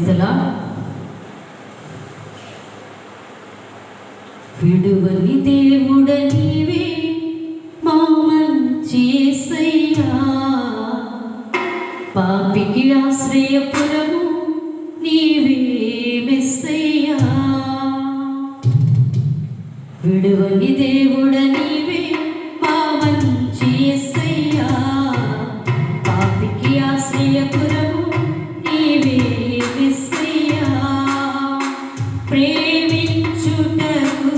క్రైస్తలా విడువని దేవుడ నీవే మా మంచి యేసయ్యా, పాపికి ఆశ్రయపురము నీవే మెస్సయ్యా. విడువని దేవుడ నీవే మా మంచి యేసయ్యా, పాపికి ఆశ్రయపురము నీవే మెస్సయ్యా. ప్రేమించుటకు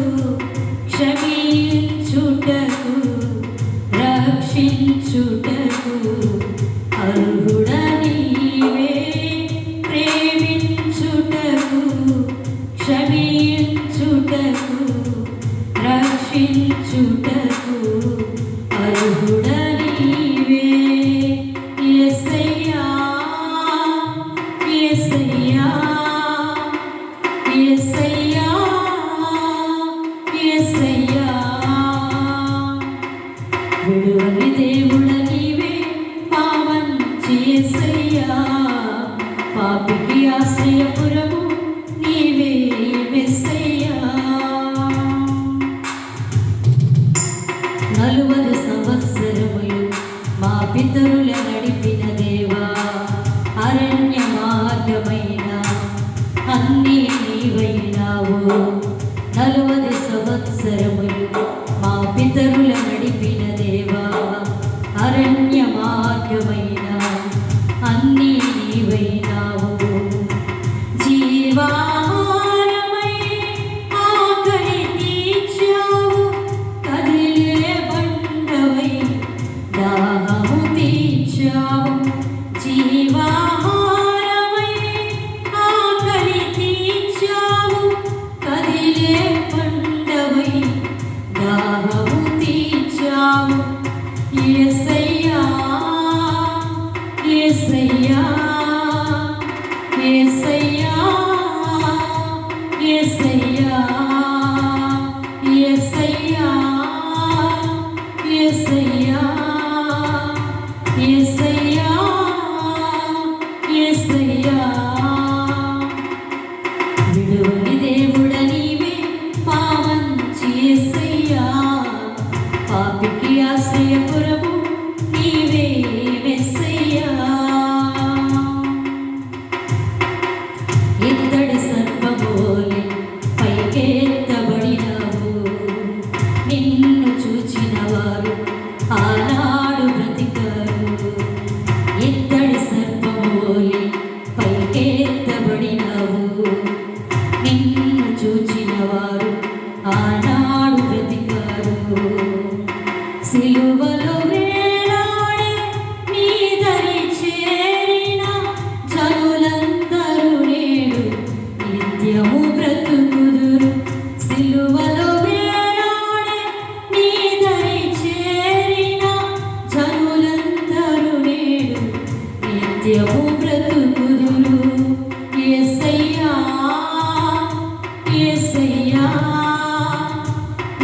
క్షమించుటకు రక్షించుటకు అర్హుడ నీవే. ప్రేమించుటకు క్షమించుటకు రక్షించుటకు అర్హుడ నీవే. యేసయ్యా యేసయ్యా యేసయ్యా యేసయ్యా. విడువని దేవుడ నీవే మా మంచి యేసయ్యా, పాపికి ఆశ్రయపురము నీవే మెస్సయ్యా. 40 సంవత్సరములు మా పితరుల నడిపిన దేవా, అరణ్య మార్గమైన అన్నీ నీవైనావు. 40 సంవత్సరములు మా పితరుల నడిపిన దేవా, అరణ్య మార్గమైన అన్నీ నీవైనావు. జీవాహారమై ఆకలి తీర్చావు, కదిలే బండవై దాహము తీర్చావు. జీవాహారమై ఆకలి తీర్చావు, కదిలే బండవై దాహము తీర్చావు. యేసయ్యా యేసయ్యా యేసయ్యా యేసయ్యా యేసయ్యా యేసయ్యా యేసయ్యా యేసయ్యా. విడువని దేవుడ నీవే మా మంచి యేసయ్యా, పాపికి ఆశ్రయపురము నీవే మెస్సయ్యా. ఇత్తడి సర్పమోలే పైకెత్తబడినావు, నిన్ను చూచిన వారు ఆనాడు బ్రతికారు. ఇత్తడి సర్పమోలే పైకెత్తబడినావు, నిన్ను చూచిన వారు ఆనాడు బ్రతికారు. సిలువలో వేలాడే నీ దరి చేరిన జనులందరూ నేడు నిత్యము బ్రతుకుదురు. సిలువలో వేలాడే నీ దరి చేరిన జనులందరూ నేడు నిత్యము బ్రతుకుదురు. యేసయ్యా యేసయ్యా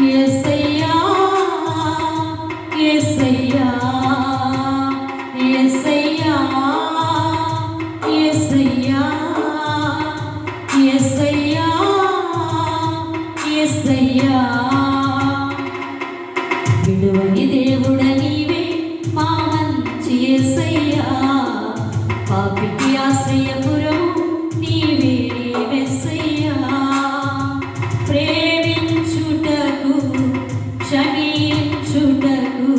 యేసయ్యా యేసయ్యా యేసయ్యా యేసయ్యా యేసయ్యా యేసయ్యా. విడువని దేవుడ నీవే మా మంచి యేసయ్యా, పాపికి ఆశ్రయపురము నీవే మెస్సయ్యా. ప్రేమించుటకు క్షమించుటకు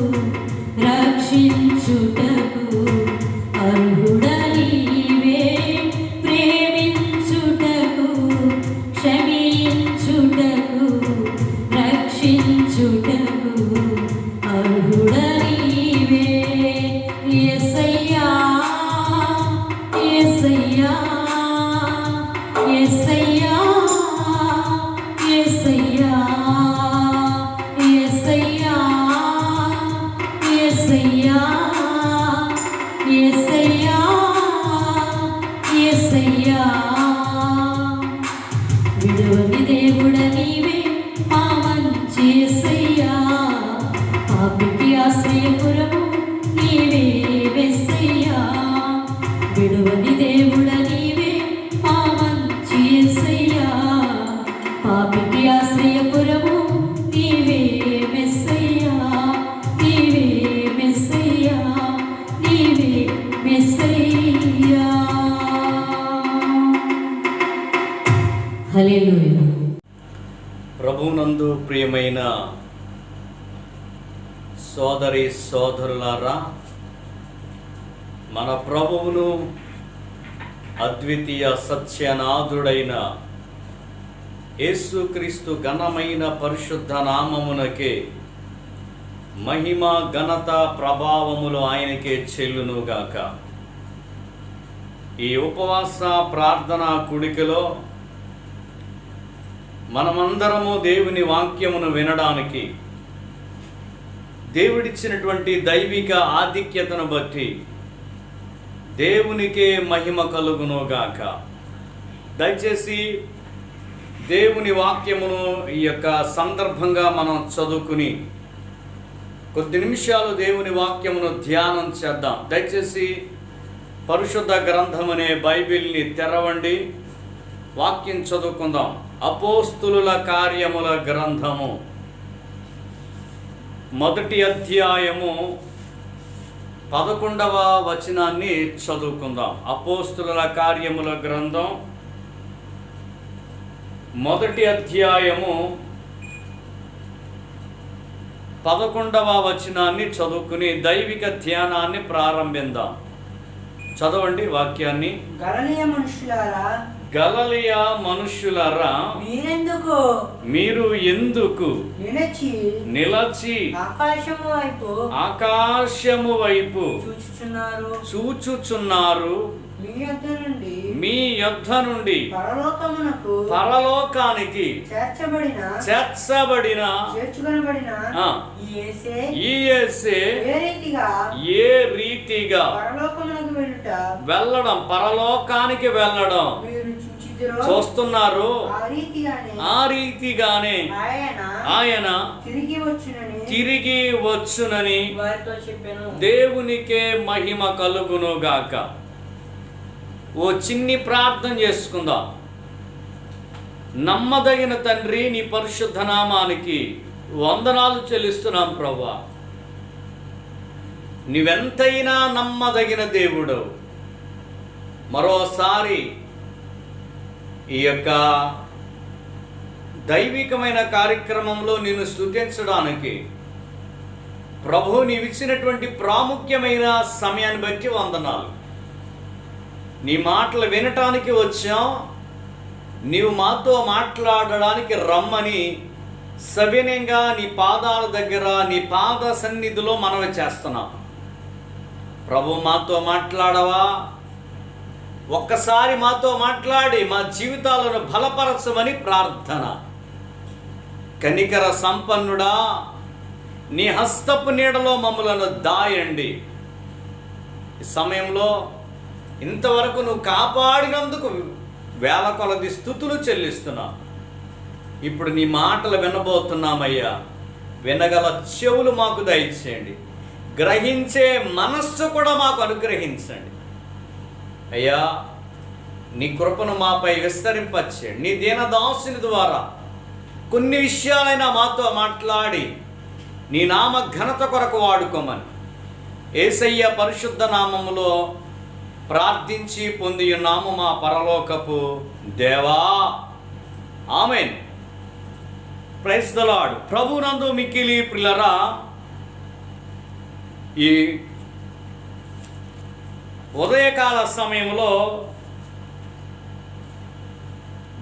రక్షించుటకు అర్హుడ నీవే. ప్రేమించుటకు క్షమించుటకు రక్షించుటకు అర్హుడ నీవే. యేసయ్యా యేసయ్యా ప్రభునందు ప్రియమైన సోదరి సోదరులారా, మన ప్రభువును అద్వితీయ సత్యనాథుడైన యేసుక్రీస్తు ఘనమైన పరిశుద్ధ నామమునకే మహిమ ఘనత ప్రభావములు ఆయనకే చెల్లునుగాక. ఈ ఉపవాస ప్రార్థనా కూడికలో మనమందరము దేవుని వాక్యమును వినడానికి దేవుడిచ్చినటువంటి దైవిక ఆధిక్యతను బట్టి దేవునికే మహిమ కలుగునుగాక. దయచేసి దేవుని వాక్యమును ఈ యొక్క సందర్భంగా మనం చదువుకుని కొద్ది నిమిషాలు దేవుని వాక్యమును ధ్యానం చేద్దాం. దయచేసి పరిశుద్ధ గ్రంథం అనే బైబిల్ని తెరవండి, వాక్యం చదువుకుందాం. అపోస్తులుల కార్యముల గ్రంథము 1వ అధ్యాయము 11వ వచనాన్ని చదువుకుందాం. అపోస్తులుల కార్యముల గ్రంథం 1వ అధ్యాయము 11వ వచనాన్ని చదువుకుని దైవిక ధ్యానాన్ని ప్రారంభిద్దాం. చదవండి వాక్యాన్ని. గలలియా మనుష్యులారా, మీరు ఎందుకు నిలచి ఆకాశము వైపు చూచుచున్నారు? మీ యొద్ద నుండి పరలోకానికి చేర్చబడిన ఈ యేసే ఏ రీతిగా వెళ్ళడం, పరలోకానికి వెళ్ళడం చూస్తున్నారు, ఆ రీతిగానే ఆయన తిరిగి వచ్చునని దేవునికే మహిమ కలుగునుగాక. ఓ చిన్ని ప్రార్థన చేసుకుందాం. నమ్మదగిన తండ్రి, నీ పరిశుద్ధ నామానికి వందనాలు చెల్లిస్తున్నాం ప్రభువా. నీవెంతైనా నమ్మదగిన దేవుడు. మరోసారి ఈ యొక్క దైవికమైన కార్యక్రమంలో నిన్ను స్తుతించడానికి ప్రభు నీవిచ్చినటువంటి ప్రాముఖ్యమైన సమయాన్ని బట్టి వందనాలు. నీ మాటలు వినటానికి వచ్చాం, నీవు మాతో మాట్లాడడానికి రమ్మని సవినయంగా నీ పాదాల దగ్గర, నీ పాద సన్నిధిలో మనవి చేస్తున్నాం. ప్రభు మాతో మాట్లాడవా? ఒక్కసారి మాతో మాట్లాడి మా జీవితాలను బలపరచమని ప్రార్థన. కనికర సంపన్నుడా, నీ హస్తపు నీడలో మమ్మలను దాయండి. ఈ సమయంలో ఇంతవరకు నువ్వు కాపాడినందుకు వేల కొలది స్తుతులు చెల్లిస్తున్నా. ఇప్పుడు నీ మాటలు వినబోతున్నామయ్యా. వినగల చెవులు మాకు దయచేయండి, గ్రహించే మనస్సు కూడా మాకు అనుగ్రహించండి అయ్యా. నీ కృపను మాపై విస్తరింపచేయండి. నీ దీనదాసుని ద్వారా కొన్ని విషయాలైనా మాతో మాట్లాడి నీ నామ ఘనత కొరకు వాడుకోమని యేసయ్య పరిశుద్ధ నామములో ప్రార్థించి పొంది ఉన్నాము మా పరలోకపు దేవా, ఆమేన్. Praise the lord. ప్రభునందు మిక్కిలి ప్రియులారా, ఈ ఉదయకాల సమయంలో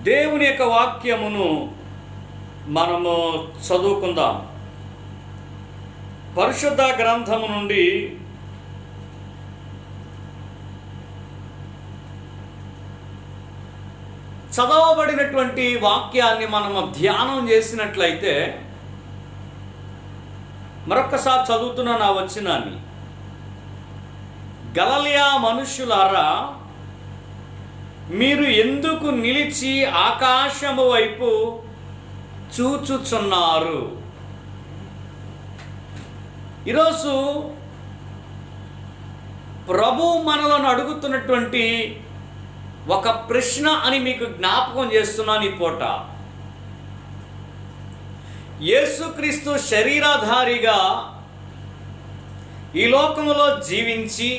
దేవుని యొక్క వాక్యమును మనము చదువుకుందాం. పరిశుద్ధ గ్రంథము నుండి చదవబడినటువంటి వాక్యాన్ని మనము ధ్యానం చేసినట్లయితే, మరొక్కసారి చదువుతున్న నా వచనాన్ని. గలలియా మనుష్యులారా, మీరు ఎందుకు నిలిచి ఆకాశము వైపు చూచుచున్నారు? ఈరోజు ప్రభు మనలను అడుగుతున్నటువంటి ఒక ప్రశ్న అని మీకు జ్ఞాపకం చేస్తున్నాను ఈ పూట. యేసుక్రీస్తు శరీరధారిగా ఈ లోకములో జీవించి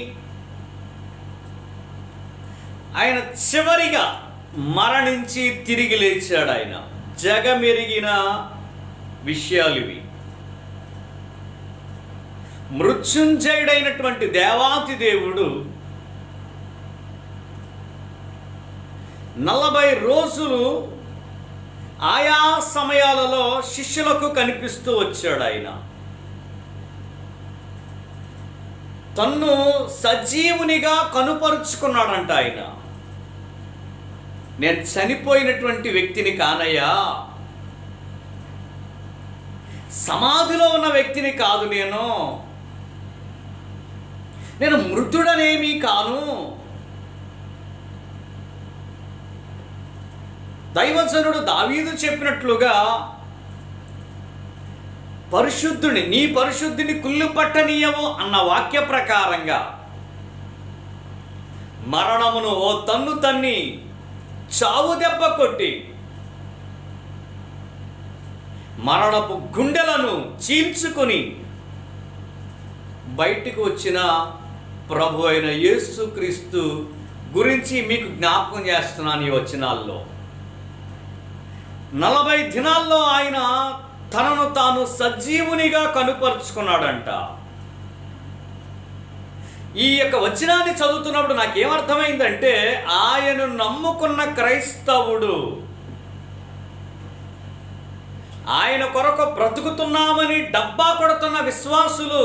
ఆయన చివరిగా మరణించి తిరిగి లేచాడు. ఆయన జగమెరిగిన విషయాలు ఇవి. మృత్యుంజయుడైనటువంటి దేవాతి దేవుడు 40 రోజులు ఆయా సమయాలలో శిష్యులకు కనిపిస్తూ వచ్చాడు. ఆయన తన్ను సజీవునిగా కనుపరుచుకున్నాడంట. ఆయన, నేను చనిపోయినటువంటి వ్యక్తిని కానయ్యా, సమాధిలో ఉన్న వ్యక్తిని కాదు, నేను మృతుడనేమీ కాను. దైవజనుడు దావీదు చెప్పినట్లుగా నీ పరిశుద్ధిని కుళ్ళు పట్టనీయవు అన్న వాక్య ప్రకారంగా మరణమును ఓ తన్ను తన్ని చావు దెబ్బ కొట్టి మరణపు గుండెలను చీల్చుకొని బయటికి వచ్చిన ప్రభు అయిన యేసుక్రీస్తు గురించి మీకు జ్ఞాపకం చేస్తున్నాను. ఈ వచనాల్లో 40 దినాల్లో ఆయన తనను తాను సజీవునిగా కనుపరుచుకున్నాడంట. ఈ యొక్క వచనాన్ని చదువుతున్నప్పుడు నాకేమర్థమైందంటే, ఆయనను నమ్ముకున్న క్రైస్తవుడు, ఆయన కొరకు బ్రతుకుతున్నామని డబ్బా కొడుతున్న విశ్వాసులు,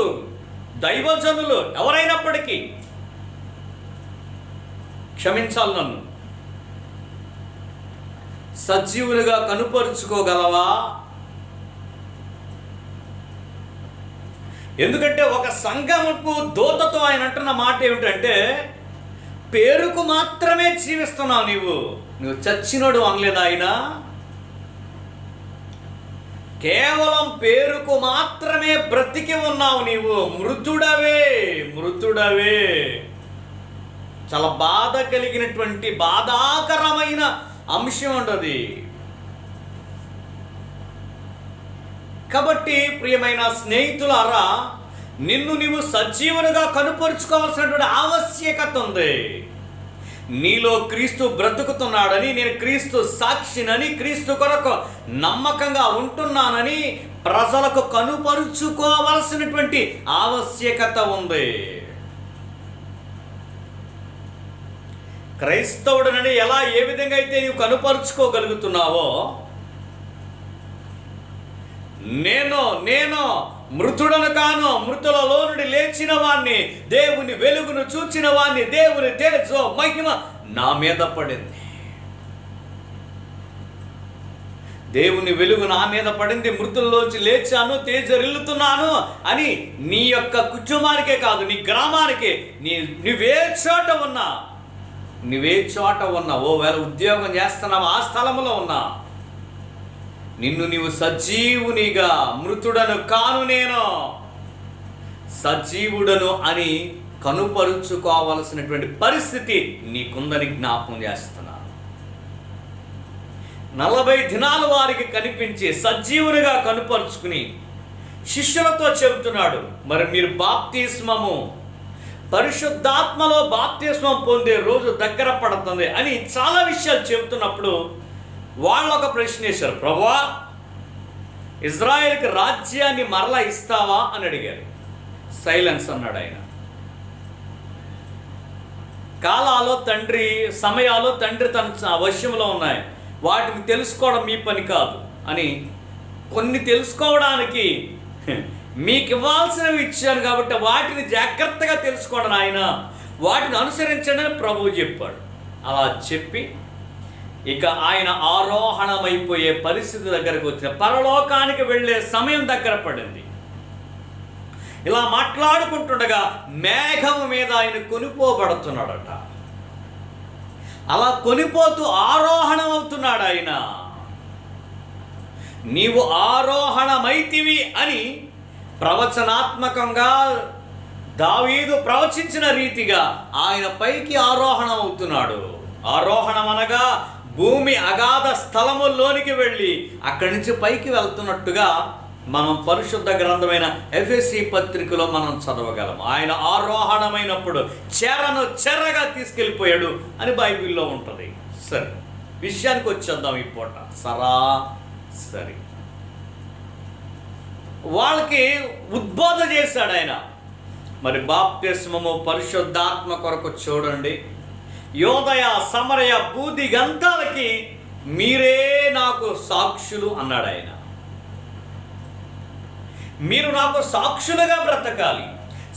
దైవజనులు ఎవరైనప్పటికీ, క్షమించాలి నన్ను, సజీవులుగా కనుపరుచుకోగలవా? ఎందుకంటే ఒక సంఘముకు దూతతో ఆయన అంటున్న మాట ఏమిటంటే, పేరుకు మాత్రమే జీవిస్తున్నావు, నువ్వు చచ్చినోడు అనలేదు ఆయన. కేవలం పేరుకు మాత్రమే బ్రతికి ఉన్నావు, నీవు మృతుడవే. చాలా బాధ కలిగినటువంటి బాధాకరమైన అంశం ఉండదు. కాబట్టి ప్రియమైన స్నేహితులారా, నిన్ను నీవు సజీవులుగా కనుపరుచుకోవాల్సినటువంటి ఆవశ్యకత ఉంది. నీలో క్రీస్తు బ్రతుకుతున్నాడని, నేను క్రీస్తు సాక్షినని, క్రీస్తు కొరకు నమ్మకంగా ఉంటున్నానని ప్రజలకు కనుపరుచుకోవాల్సినటువంటి ఆవశ్యకత ఉంది. క్రైస్తవుడనని ఏ విధంగా అయితే నీవు కనుపరుచుకోగలుగుతున్నావో, నేను మృతుడను కాను, మృతులలో నుండి లేచిన వాణ్ణి, దేవుని వెలుగును చూచిన వాణ్ణి, దేవుని తేజో మహిమ నా మీద పడింది, దేవుని వెలుగు నా మీద పడింది, మృతుల్లోంచి లేచాను, తేజరిల్లుతున్నాను అని నీ యొక్క కుటుంబానికే కాదు, నీ గ్రామానికి, నువ్వే చోట ఉన్నా, ఓవేళ ఉద్యోగం చేస్తున్నావు, ఆ స్థలంలో ఉన్నా, నిన్ను నీవు సజీవునిగా, మృతుడను కాను, నేను సజీవుడను అని కనుపరుచుకోవలసినటువంటి పరిస్థితి నీకుందని జ్ఞాపకం చేస్తున్నాను. 40 దినాలు వారికి కనిపించి సజీవునిగా కనుపరుచుకుని శిష్యులతో చెబుతున్నాడు, మరి మీరు బాప్తిస్మము, పరిశుద్ధాత్మలో బాప్తిస్మం పొందే రోజు దగ్గర పడుతుంది అని చాలా విషయాలు చెబుతున్నప్పుడు వాళ్ళు ఒక ప్రశ్న వేశారు, ప్రభువా, ఇజ్రాయెల్కి రాజ్యాన్ని మరలా ఇస్తావా అని అడిగారు. సైలెన్స్ అన్నాడు ఆయన. సమయాలు తండ్రి తన వశ్యంలో ఉన్నాయి, వాటిని తెలుసుకోవడం మీ పని కాదు అని, కొన్ని తెలుసుకోవడానికి మీకు ఇవ్వాల్సినవి ఇచ్చాను కాబట్టి వాటిని జాగ్రత్తగా తెలుసుకోండి ఆయన, వాటిని అనుసరించండి అని ప్రభువు చెప్పాడు. అలా చెప్పి ఇక ఆయన ఆరోహణమైపోయే పరిస్థితి దగ్గరకు వచ్చిన, పరలోకానికి వెళ్ళే సమయం దగ్గర పడింది. ఇలా మాట్లాడుకుంటుండగా మేఘము మీద ఆయన కొనిపోబడుతున్నాడట. అలా కొనిపోతూ ఆరోహణం అవుతున్నాడు ఆయన. నీవు ఆరోహణమైతివి అని ప్రవచనాత్మకంగా దావీదు ప్రవచించిన రీతిగా ఆయన పైకి ఆరోహణం అవుతున్నాడు. ఆరోహణం అనగా భూమి అగాధ స్థలముల్లోనికి వెళ్ళి అక్కడి నుంచి పైకి వెళ్తున్నట్టుగా మనం పరిశుద్ధ గ్రంథమైన ఎఫెసీ పత్రికలో మనం చదవగలం. ఆయన ఆరోహణమైనప్పుడు చెరగా తీసుకెళ్ళిపోయాడు అని బైబిల్లో ఉంటుంది. సరే, విషయానికి వచ్చేద్దాం ఈ పూట. సరే, వాళ్ళకి ఉద్బోధ చేశాడు ఆయన. మరి బాప్తిస్మము పరిశుద్ధాత్మ కొరకు చూడండి, యోదయ సమరయ భూదిగంతాలకి మీరే నాకు సాక్షులు అన్నాడు ఆయన. మీరు నాకు సాక్షులుగా బ్రతకాలి.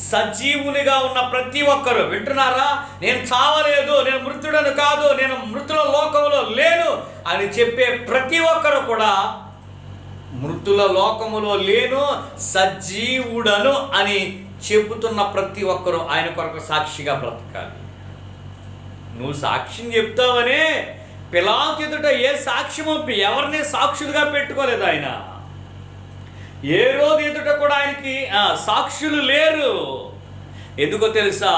సజీవునిగా ఉన్న ప్రతి ఒక్కరు వింటున్నారా? నేను చావలేదు, నేను మృతుడను కాదు, నేను మృతుల లోకంలో లేను అని చెప్పే ప్రతి ఒక్కరు కూడా మృతుల లోకములో లేను, సజీవుడను అని చెబుతున్న ప్రతి ఒక్కరూ ఆయన కొరకు సాక్షిగా బ్రతకాలి. నువ్వు సాక్ష్యం చెప్తావనే పిలాతు ఎదుట ఏ సాక్ష్యమో ఎవరిని సాక్షులుగా పెట్టుకోలేదు ఆయన. ఏ రోజు ఎదుట కూడా ఆయనకి సాక్షులు లేరు. ఎందుకో తెలుసా?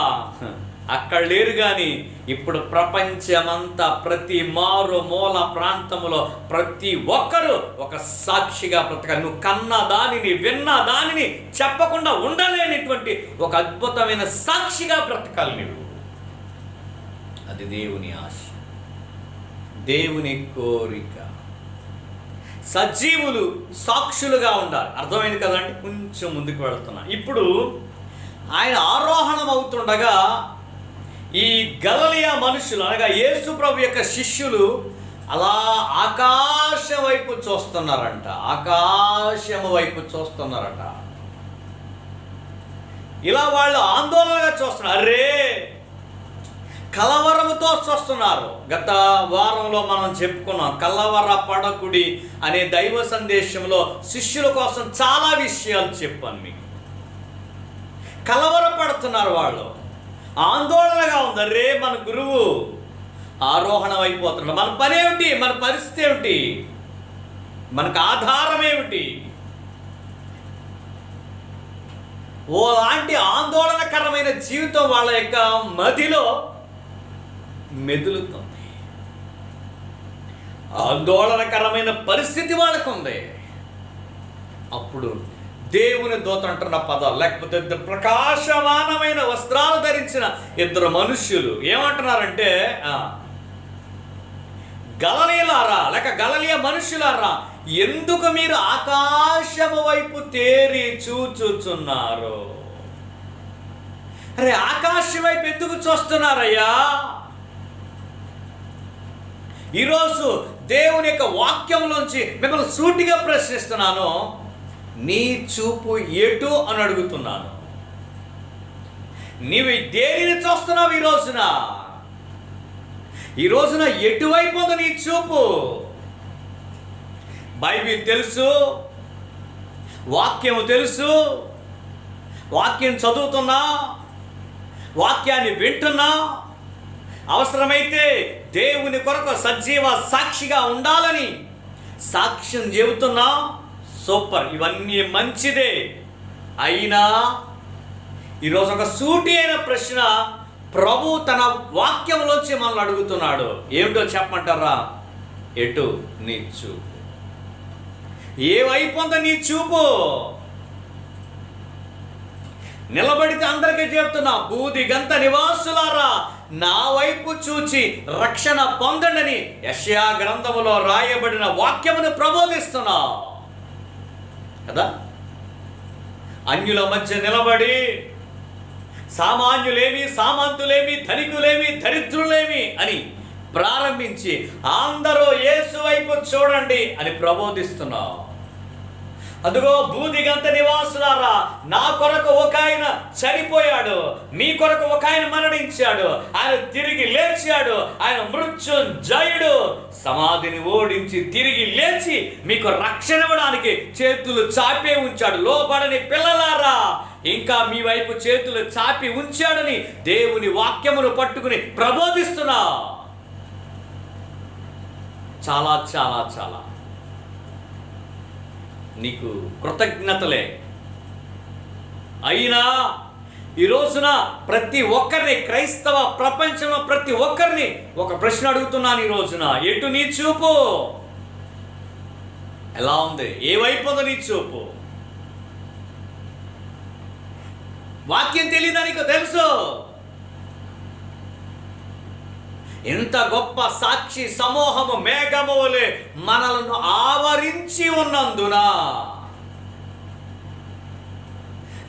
అక్కడ లేరు. కానీ ఇప్పుడు ప్రపంచమంతా ప్రతి మారు మూల ప్రాంతంలో ప్రతి ఒక్కరూ ఒక సాక్షిగా బ్రతకాలి. నువ్వు కన్న దానిని విన్న దానిని చెప్పకుండా ఉండలేనిటువంటి ఒక అద్భుతమైన సాక్షిగా బ్రతకాలి నువ్వు. అది దేవుని ఆశ, దేవుని కోరిక. సజీవులు సాక్షులుగా ఉండాలి. అర్థమైంది కదండి? కొంచెం ముందుకు వెళుతున్నా. ఇప్పుడు ఆయన ఆరోహణం అవుతుండగా ఈ గలిలయ మనుషులు అనగా యేసు ప్రభు యొక్క శిష్యులు అలా ఆకాశం వైపు చూస్తున్నారంట. ఆకాశం వైపు చూస్తున్నారట. ఇలా వాళ్ళు ఆందోళనగా చూస్తున్నారు. అరే, కలవరముతో చూస్తున్నారు. గత వారంలో మనం చెప్పుకున్నాం, కలవర పడకుడి అనే దైవ సందేశంలో శిష్యుల కోసం చాలా విషయాలు చెప్పాను మీకు. కలవర పడుతున్నారు వాళ్ళు, ఆందోళనగా ఉంది. అరే, మన గురువు ఆరోహణం అయిపోతున్నాడు, మన పని ఏమిటి, మన పరిస్థితి ఏమిటి, మనకు ఆధారం ఏమిటి? ఓలాంటి ఆందోళనకరమైన జీవితం వాళ్ళ యొక్క మదిలో మెదులుతుంది. ఆందోళనకరమైన పరిస్థితి వాళ్ళకు ఉంది. అప్పుడు దేవుని దూత అంటున్న పదాలు, లేకపోతే ప్రకాశమానమైన వస్త్రాలు ధరించిన ఇద్దరు మనుష్యులు ఏమంటున్నారంటే, గలిలయులారా లేక గలిలయ మనుషులారా, ఎందుకు మీరు ఆకాశము వైపు తేరి చూచుచున్నారు? అరే, ఆకాశం వైపు ఎందుకు చూస్తున్నారయ్యా? ఈరోజు దేవుని యొక్క వాక్యంలోంచి మిమ్మల్ని సూటిగా ప్రశ్నిస్తున్నాను. నీ చూపు ఎటు అని అడుగుతున్నాను. నీవు దేనిని చూస్తున్నావు ఈ రోజున ఎటువైపు ఉంది నీ చూపు? బైబిల్ తెలుసు, వాక్యము తెలుసు, వాక్యం చదువుతున్నా, వాక్యాన్ని వింటున్నా, అవసరమైతే దేవుని కొరకు సజీవ సాక్షిగా ఉండాలని సాక్ష్యం చెబుతున్నా. సూపర్, ఇవన్నీ మంచిదే. అయినా ఈరోజు ఒక సూటి అయిన ప్రశ్న ప్రభు తన వాక్యంలోంచి మనల్ని అడుగుతున్నాడు. ఏమిటో చెప్పమంటారా? ఎటు నీ చూపు? ఏ వైపు ఉందో నీ చూపు? నిలబడితే అందరికీ చెప్తున్నా, భూదిగంత నివాసులారా, నా వైపు చూచి రక్షణ పొందండి యెషయా గ్రంథములో రాయబడిన వాక్యమును ప్రబోధిస్తున్నా కదా. అన్యుల మధ్య నిలబడి సామాన్యులేమి, సామంతులేమి, ధనికులేమి, దరిద్రులేమి అని ప్రారంభించి అందరూ యేసు వైపు చూడండి అని ప్రబోధిస్తున్నా. అదిగో భూదిగంత నివాసులారా, నా కొరకు ఒక ఆయన చనిపోయాడు, మీ కొరకు ఒక ఆయన మరణించాడు, ఆయన తిరిగి లేచాడు, ఆయన మృత్యుంజయుడు, సమాధిని ఓడించి తిరిగి లేచి మీకు రక్షణ ఇవ్వడానికి చేతులు చాపే ఉంచాడు. లోబడని పిల్లలారా, ఇంకా మీ వైపు చేతులు చాపి ఉంచాడని దేవుని వాక్యమును పట్టుకుని ప్రబోధిస్తున్నా. చాలా చాలా చాలా నీకు కృతజ్ఞతలే. అయినా ఈ రోజున ప్రతి ఒక్కరిని, క్రైస్తవ ప్రపంచంలో ప్రతి ఒక్కరిని ఒక ప్రశ్న అడుగుతున్నాను ఈ రోజున. ఎటు నీ చూపు? ఎలా ఉంది? ఏ వైపు ఉందో నీ చూపు? వాక్యం తెలియదా నీకు? తెలుసు. ఎంత గొప్ప సాక్షి సమూహము మేఘములే మనలను ఆవరించి ఉన్నందున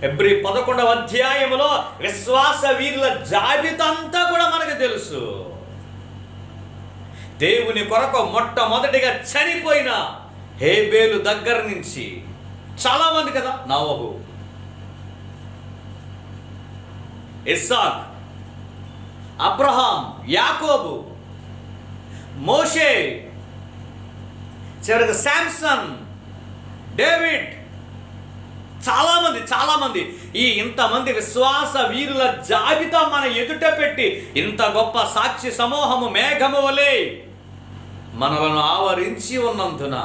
హెబ్రీ 11వ అధ్యాయములో విశ్వాస వీరుల జాబితా అంతా కూడా మనకు తెలుసు. దేవుని కొరకు మొట్టమొదటిగా చనిపోయిన హేబేలు దగ్గర నుంచి చాలామంది కదా, నోవహు, ఇస్సాక్, అబ్రహాం, యాకోబు, మోషే, చివరికి శాంసన్, డేవిడ్, చాలామంది ఇంతమంది విశ్వాస వీరుల జాబితా మన ఎదుట పెట్టి ఇంత గొప్ప సాక్షి సమూహము మేఘము వలె మనలను ఆవరించి ఉన్నందున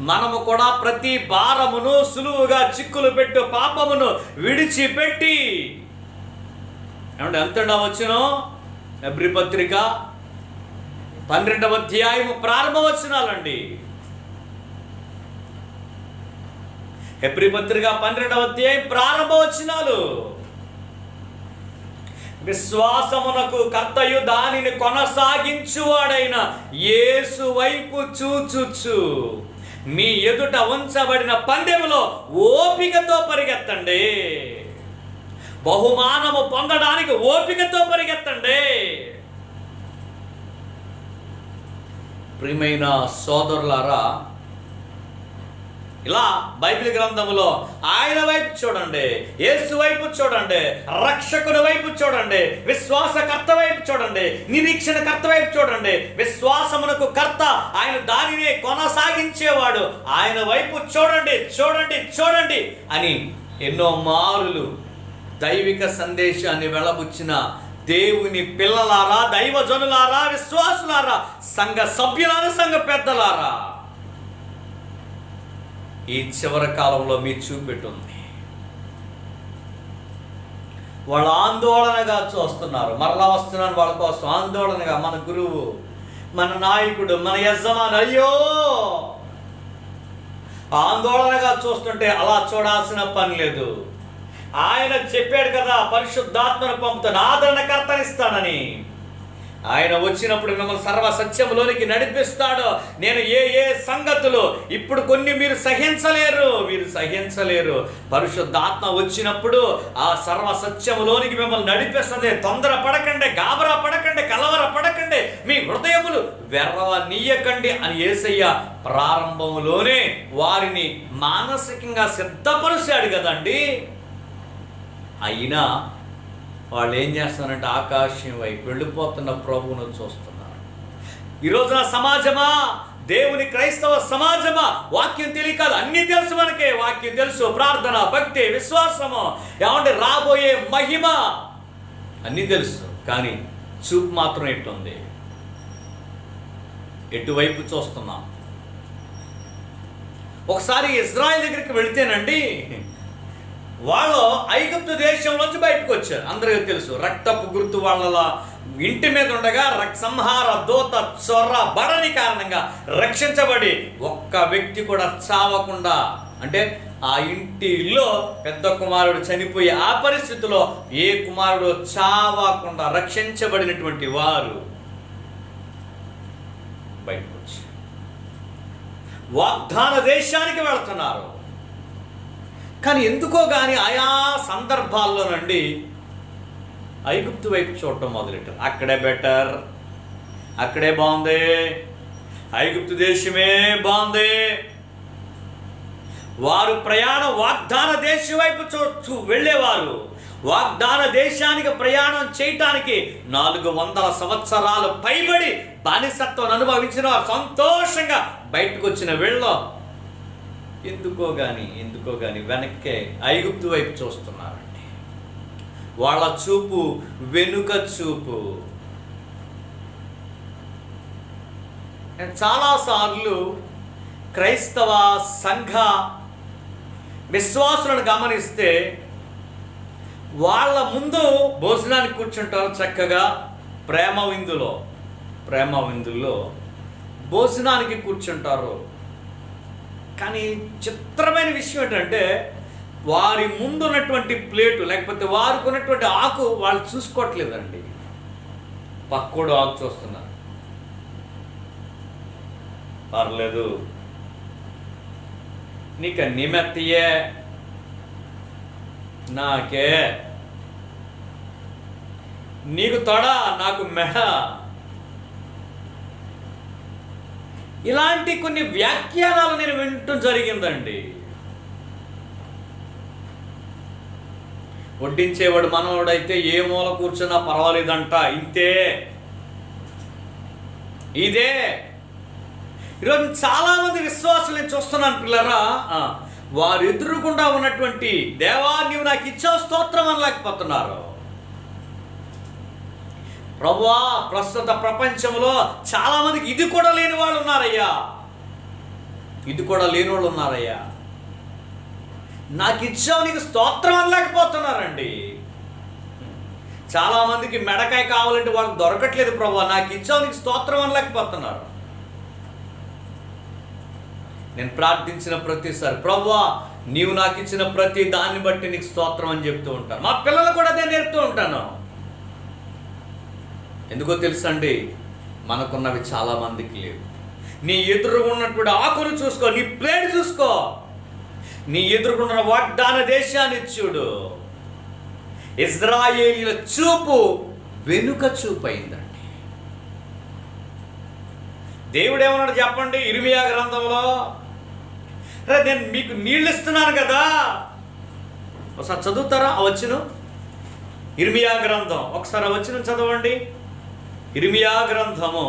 మనము కూడా ప్రతి భారమును సులువుగా చిక్కులు పెట్టు పాపమును విడిచిపెట్టి, ఏమంటే ఎంత వచ్చును? హెబ్రీ పత్రిక 12వ అధ్యాయము ప్రారంభ వచనాలండి. హెబ్రీ పత్రిక 12వ అధ్యాయం ప్రారంభ వచనాలు. విశ్వాసమునకు కర్తయు దానిని కొనసాగించువాడైన యేసు వైపు చూచుచు మీ ఎదుట ఉంచబడిన పందెములో ఓపికతో పరిగెత్తండి. బహుమానము పొందడానికి ఓపికతో పరిగెత్తండి. ప్రియమైన సోదరులారా, ఇలా బైబిల్ గ్రంథములో ఆయన వైపు చూడండి, యేసు వైపు చూడండి, రక్షకుని వైపు చూడండి, విశ్వాసకర్త వైపు చూడండి, నిరీక్షణకర్త వైపు చూడండి. విశ్వాసమునకు కర్త ఆయన, దానినే కొనసాగించేవాడు. ఆయన వైపు చూడండి చూడండి చూడండి అని ఎన్నో మారులు దైవిక సందేశాన్ని వెలబుచ్చిన దేవుని పిల్లలారా, దైవజనులారా, విశ్వాసులారా, సంఘ సభ్యులారా, సంఘ పెద్దలారా, ఈ చివరి కాలంలో మీ చూపెట్టుంది. వాళ్ళు ఆందోళనగా చూస్తున్నారు. మరలా వస్తున్నాను వాళ్ళ కోసం ఆందోళనగా. మన గురువు, మన నాయకుడు, మన యజమాని అయ్యో ఆందోళనగా చూస్తుంటే అలా చూడాల్సిన పని లేదు. ఆయన చెప్పాడు కదా, పరిశుద్ధాత్మను పంపుతాను, ఆదరణకర్తనిస్తానని. ఆయన వచ్చినప్పుడు మిమ్మల్ని సర్వ సత్యంలోనికి నడిపిస్తాడు. నేను ఏ సంగతులు ఇప్పుడు కొన్ని మీరు సహించలేరు. పరిశుద్ధాత్మ వచ్చినప్పుడు ఆ సర్వ సత్యములోనికి మిమ్మల్ని నడిపిస్తుంది. తొందర పడకండి, గాబరా పడకండి, కలవర పడకండి, మీ హృదయములు వెర్రవనీయకండి అని యేసయ్య ప్రారంభంలోనే వారిని మానసికంగా సిద్ధపరిచాడు కదండి. అయినా వాళ్ళు ఏం చేస్తారంటే ఆకాశం వైపు వెళ్ళిపోతున్న ప్రభువును చూస్తున్నారు. ఈరోజున సమాజమా, దేవుని క్రైస్తవ సమాజమా, వాక్యం తెలియకాదు, అన్నీ తెలుసు మనకే. వాక్యం తెలుసు, ప్రార్థన, భక్తి, విశ్వాసము, ఏమంటే రాబోయే మహిమ అన్నీ తెలుసు. కానీ చూపు మాత్రం ఎట్టుంది? ఎటువైపు చూస్తున్నాం? ఒకసారి ఇజ్రాయెల్ దగ్గరికి వెళితేనండి, వాళ్ళు ఐగుప్తు దేశంలోంచి బయటకు వచ్చారు. అందరికీ తెలుసు, రక్తపు గుర్తు వాళ్ళ ఇంటి మీద ఉండగా సంహార దూత చొరబడని కారణంగా రక్షించబడి ఒక్క వ్యక్తి కూడా చావకుండా, అంటే ఆ ఇంటిలో పెద్ద కుమారుడు చనిపోయి ఆ పరిస్థితిలో ఏ కుమారుడు చావకుండా రక్షించబడినటువంటి వారు బయటకు వచ్చి వాగ్దాన దేశానికి వెళుతున్నారు. కానీ ఎందుకో కానీ ఆయా సందర్భాల్లో నుండి ఐగుప్తు వైపు చూడటం మొదలెట్టారు. అక్కడే బెటర్, అక్కడే బాగుంది, ఐగుప్తు దేశమే బాగుంది. వారు ప్రయాణం వాగ్దాన దేశం వైపు వెళ్ళేవారు. వాగ్దాన దేశానికి ప్రయాణం చేయటానికి 400 సంవత్సరాలు పైబడి బానిసత్వం అనుభవించిన వారు సంతోషంగా బయటకు వచ్చిన వీళ్ళ ఎందుకో కానీ వెనక్కే ఐగుప్తు వైపు చూస్తున్నారండి. వాళ్ళ చూపు వెనుక చూపు. చాలాసార్లు క్రైస్తవ సంఘ విశ్వాసులను గమనిస్తే వాళ్ళ ముందు భోజనానికి కూర్చుంటారు చక్కగా, ప్రేమ విందుల్లో భోజనానికి కూర్చుంటారు. కానీ చిత్రమైన విషయం ఏంటంటే వారి ముందున్నటువంటి ప్లేటు లేకపోతే వారికి ఉన్నటువంటి ఆకు వాళ్ళు చూసుకోవట్లేదండి, పక్కోడు ఆకు చూస్తున్నారు. పర్లేదు, నీకు అన్నీ మెత్తయే, నాకే, నీకు తొడ నాకు మెడ. ఇలాంటి కొన్ని వ్యాఖ్యానాలు నేను వినటం జరిగిందండి. వడ్డించేవాడు మనవాడైతే ఏ మూల కూర్చున్నా పర్వాలేదంట, ఇంతే, ఇదే. ఈరోజు చాలామంది విశ్వాసులు నేను చూస్తున్నాను పిల్లరా, వారు ఎదురుగుండా ఉన్నటువంటి దేవా నీవు నాకు ఇచ్చావు స్తోత్రం అనలేకపోతున్నారు. ప్రభువా ప్రస్తుత ప్రపంచంలో చాలామందికి ఇది కూడా లేని వాళ్ళు ఉన్నారయ్యా, ఇది కూడా లేని వాళ్ళు ఉన్నారయ్యా. నాకు ఇచ్చావు నీకు స్తోత్రం అనలేకపోతున్నారండి. చాలామందికి మెడకాయ కావాలంటే వాళ్ళకి దొరకట్లేదు. ప్రభువా నాకు ఇచ్చావు నీకు స్తోత్రం అనలేకపోతున్నారు. నేను ప్రార్థించిన ప్రతిసారి ప్రభువా నీవు నాకు ఇచ్చిన ప్రతి దాన్ని బట్టి నీకు స్తోత్రం అని చెప్తూ ఉంటాను. మా పిల్లలు కూడా అదే నేర్పుతూ ఉంటాను. ఎందుకో తెలుసండి, మనకున్నవి చాలామందికి లేవు. నీ ఎదురుగా ఉన్నటువంటి ఆకును చూసుకో, నీ ప్లేట్ చూసుకో, నీ ఎదురుకున్న వాగ్దాన దేశాన్ని చూడు. ఇజ్రాయేలీల చూపు వెనుక చూపు అయిందండి. దేవుడు ఏమన్నాడు చెప్పండి ఇర్మియా గ్రంథంలో? నేను మీకు నీళ్ళు ఇస్తున్నాను కదా, ఒకసారి చదువుతారా ఆ వచనం? ఇర్మియా గ్రంథం ఒకసారి ఆ వచనం చదవండి. ఇర్మియా గ్రంథము